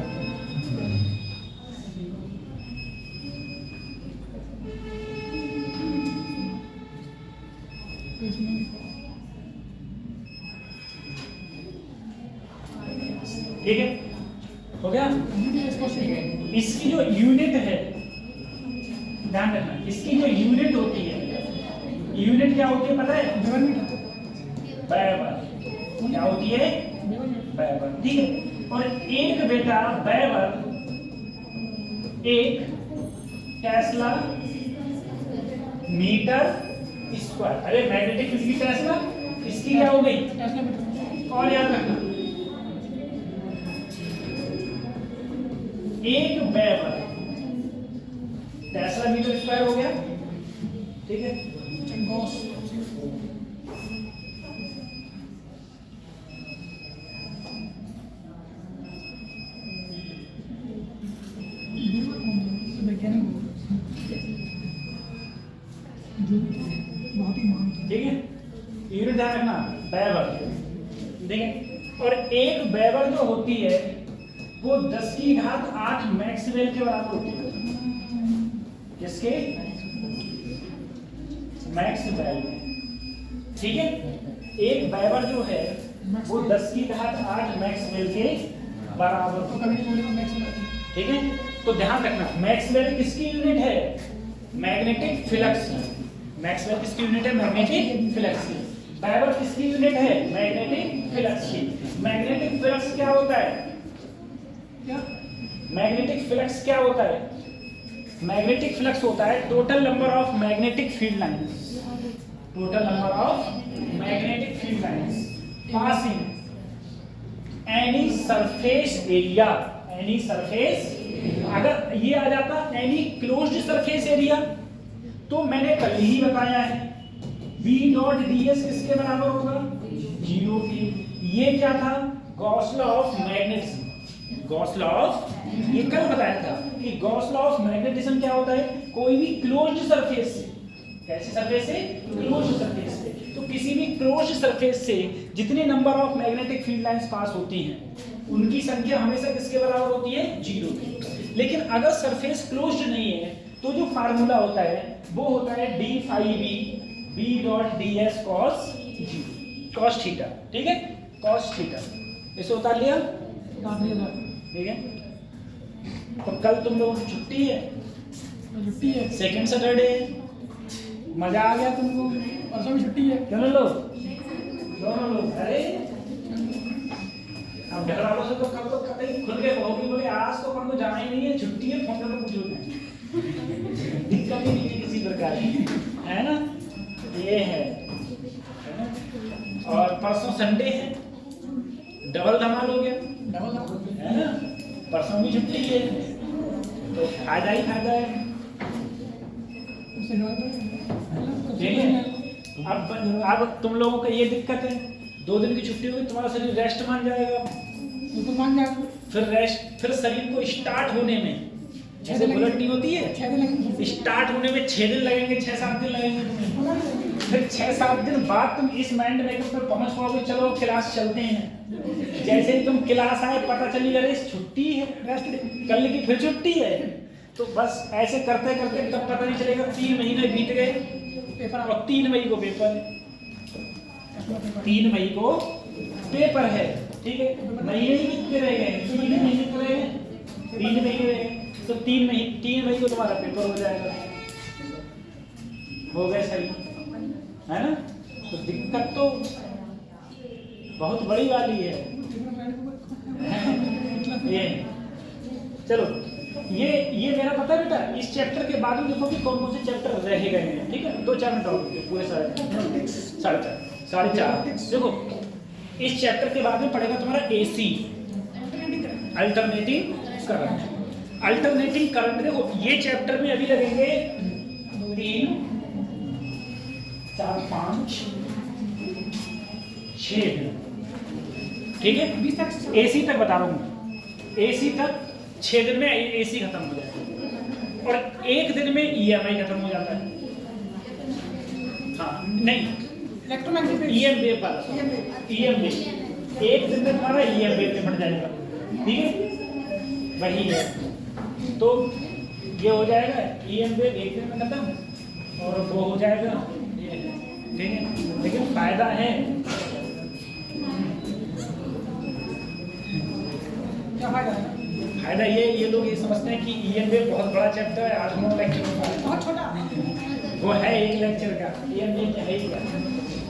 ठीक है, हो गया। इसकी जो यूनिट है, ध्यान रखना, इसकी जो यूनिट होती है, यूनिट क्या होती है पता है, वेबर। क्या होती है, वेबर, ठीक है। और एक बेटा वेबर एक टेस्ला मीटर स्क्वायर। अरे मैग्नेटिक फील्ड की टेस्ला, इसकी क्या हो गई, और याद रखना एक वेबर टेस्ला मीटर स्क्वायर हो गया, ठीक है। बहुत ही मान ठीक है, यूनिट ध्यान रखना, वेबर, ठीक है। और एक वेबर जो होती है वो 10 की घात 8 मैक्सवेल के बराबर होती है। किसके? मैक्सवेल। ठीक है, एक वेबर जो है वो 10 की घात 8 मैक्सवेल के बराबर तो कभी नहीं बोलेगा मैक्स। ठीक है, तो ध्यान रखना मैक्सवेल किसकी यूनिट है? मैग्नेटिक फ्लक्स की। मैक्सवेल किसकी यूनिट है? मैग्नेटिक फ्लक्स की। वेबर किसकी यूनिट है? मैग्नेटिक फ्लक्स की। मैग्नेटिक फ्लक्स क्या होता है? क्या मैग्नेटिक फ्लक्स क्या होता है? मैग्नेटिक फ्लक्स होता है total number of magnetic field lines, total number of magnetic field lines passing any surface area, any surface. अगर ये आ जाता एनी क्लोज्ड सरफेस एरिया, तो मैंने कल ही बताया है B डॉट ds किसके बराबर होगा? 0 के। ये क्या था? Gauss law of magnetism. Gauss law of, ये कल बताया था कि गॉस लॉ ऑफ मैग्नेटिज्म क्या होता है? कोई भी क्लोज्ड सरफेस से, कैसी सरफेस से? क्लोज्ड सरफेस से। तो किसी भी क्लोज्ड सरफेस से जितने number of magnetic field lines pass होती हैं उनकी संख्या हमेशा किसके बराबर होती है? 0 की। लेकिन अगर सरफेस क्लोज्ड नहीं है तो जो फार्मूला होता है वो होता है d phi b dot ds cos theta. ठीक है, cos थीटा। इसे उतार लिया? ठीक है, तो कल तुम लोगों की छुट्टी है, छुट्टी है, सेकंड सैटरडे, मजा आ गया तुमको? परसों भी छुट्टी है। दोनों लोग, दोनों लोग। अरे अब घर वालों से तो कल तो कतई खुल के कहोगे, बोले आज तो अपन को जाना ही नहीं है, छुट्टी है, फोन करके पूछोगे। दिक्कत ही नहीं है किसी प्रकार की, है ना? ये है ना? और परसों संडे है, डबल धमाल हो गया, है ना? परसों भी छुट्टी है, तो फायदा ही फायदा है। ठीक है, अब तुम लोगों का ये दिक्कत है, 2 दिन की छुट्टी होगी, तुम्हारा शरीर रेस्ट मान जाएगा, तो मान जाएगा, फिर रेस्ट, फिर शरीर को स्टार्ट होने में, जैसे बुलेट नहीं होती है, 6 दिन लगेंगे, स्टार्ट होने में 6 दिन लगेंगे, 6-7 दिन लगेंगे तुम्हें। फिर 6-7 दिन बाद तुम इस माइंड मेकअप पर पहुंच पाओगे, चलो क्लास चलते हैं। जैसे ही तुम क्लास आए, पता चली अरे छुट्टी है, रेस्ट कल की फिर छुट्टी है, तो बस ऐसे करते करते तब पता नहीं चलेगा 3 महीने बीत गए, पेपर और 3 मई को पेपर है, 3 मई को पेपर है। ठीक है, महीने ही कितने रह गए? 3 महीने तो रह गए, 3 महीने रह गए, तो 3 मई को तुम्हारा पेपर हो जाएगा। हो गए सही, है ना? तो दिक्कत तो बहुत बड़ी वाली है। ये चलो, ये मेरा पता है बेटा, इस चैप्टर के बाद में देखो कि कौन कौन से चैप्टर रह गए हैं। ठीक है, 2 चैप्टर होंगे पूरे 4.5 देखो, इस चैप्टर के बाद में पड़ेगा तुम्हारा AC, alternating current. Alternating current देखो, ये चैप्टर में अभी लगेंगे 3, 4, 5, 6 दिन। ठीक है, AC तक बता रहा हूँ, AC तक 6 दिन में AC खत्म हो जाता है, और 1 दिन में EMI खत्म हो जाता है। हाँ नहीं, इलेक्ट्रोमैग्नेटिक EM वेव वाला, EM वेव 1 दिन में तुम्हारा EM वेव निपट जाएगा। ठीक है, वही है, तो ये हो जाएगा EM वेव 1 दिन में खत्म, और वो हो जाएगा ये। ठीक है, लेकिन फायदा है, क्या फायदा है? फायदा ये लोग ये समझते हैं कि EM वेव बहुत बड़ा चैप्टर है, 8-9 लेक्चर का है। बहुत छोटा, वो है 1 लेक्चर का, EM वेव है ही क्या।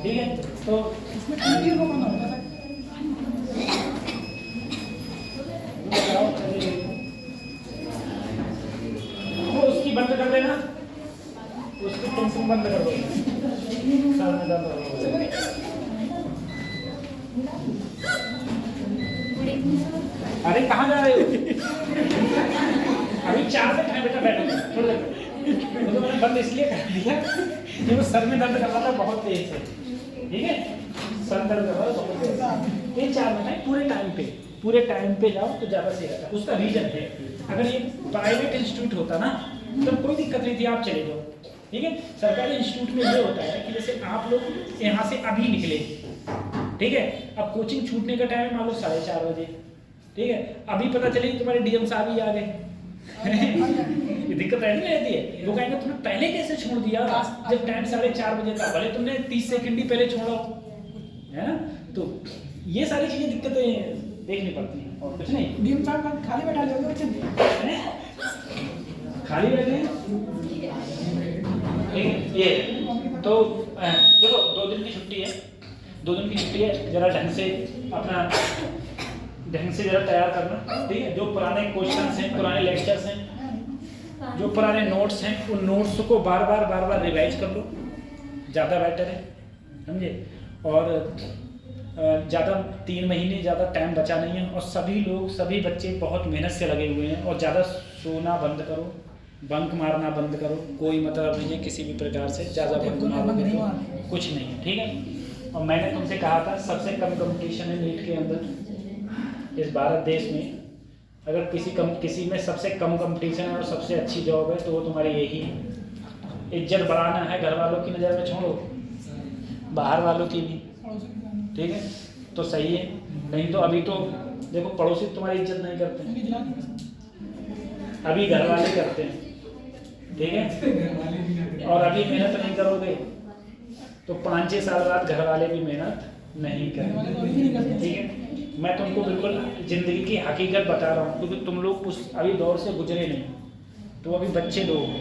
ठीक है, तो इसमें 3 दिन को करना होता है। वो उसकी बंद कर देना, उसकी तुम बंद कर दो, सर में दर्द हो रहा है। अरे कहाँ जा रहे हो? अभी 4 मिनट है बेटा, बैठो थोड़ी देर। तो मैंने बंद इसलिए कर दिया कि वो सर में दर्द कर रहा था बहुत तेज से। ठीक है, सर दर्द कर रहा था बहुत तेज। ये 4 मिनट है, पूरे टाइम पे जाओ तो ज़्यादा सही रहता है। उसका रीजन है, अगर ये प्राइवेट इंस्टीट्यूट होता ना तो कोई दिक्कत नहीं थी, आप चले जाओ। ठीक है। सरकारी इंस्टीट्यूट में ये होता है कि जैसे आप लोग यहाँ से अभी निकले, ठीक है, अब कोचिंग छूटने का टाइम मान लो 4:30 बजे, ठीक है, अभी पता चले कि तुम्हारे डीएम साहब ही आ गए ये दिक्कत रहती है। वो कहेंगे तुमने पहले कैसे छोड़ दिया जब टाइम 4:30 बजे था, भले तुमने 30 सेकंड ही पहले छोड़ा, है ना। तो ये सारी चीजें दिक्कतें देखनी पड़ती हैं और कुछ नहीं। डीएम साहब खाली बैठा लोगे बच्चे खाली बैठे हैं, ठीक है। ये तो देखो 2 दिन की छुट्टी है, 2 दिन की छुट्टी है, जरा ढंग से अपना जरा तैयार करना, ठीक है। जो पुराने क्वेश्चंस हैं, पुराने लेक्चर्स हैं, जो पुराने नोट्स हैं, उन नोट्स को बार बार रिवाइज कर लो, ज़्यादा बेटर है, समझे। और ज़्यादा 3 महीने ज़्यादा टाइम बचा नहीं है, और सभी लोग, सभी बच्चे बहुत मेहनत से लगे हुए हैं। और ज़्यादा सोना बंद करो, बंक मारना बंद करो, कोई मतलब नहीं है किसी भी प्रकार से, ज़्यादा बंक मारोगे तो कुछ नहीं है, ठीक है। और मैंने तुमसे कहा था सबसे कम कंपटीशन है नीट के अंदर इस भारत देश में। अगर किसी में सबसे कम कंपटीशन है और सबसे अच्छी जॉब है तो वो तुम्हारी यही है। इज्जत बढ़ाना है घर वालों की नज़र में छोड़ो, बाहर वालों की भी, ठीक है, तो सही है। नहीं तो अभी तो देखो पड़ोसी तुम्हारी इज्जत नहीं करते, अभी घर वाले करते हैं, ठीक है। और अभी मेहनत नहीं करोगे तो 5-6 साल बाद घर वाले भी मेहनत नहीं करेंगे, ठीक है। मैं तुमको बिल्कुल ज़िंदगी की हकीकत बता रहा हूँ, क्योंकि तुम लोग उस अभी दौर से गुजरे नहीं, तो अभी बच्चे लोग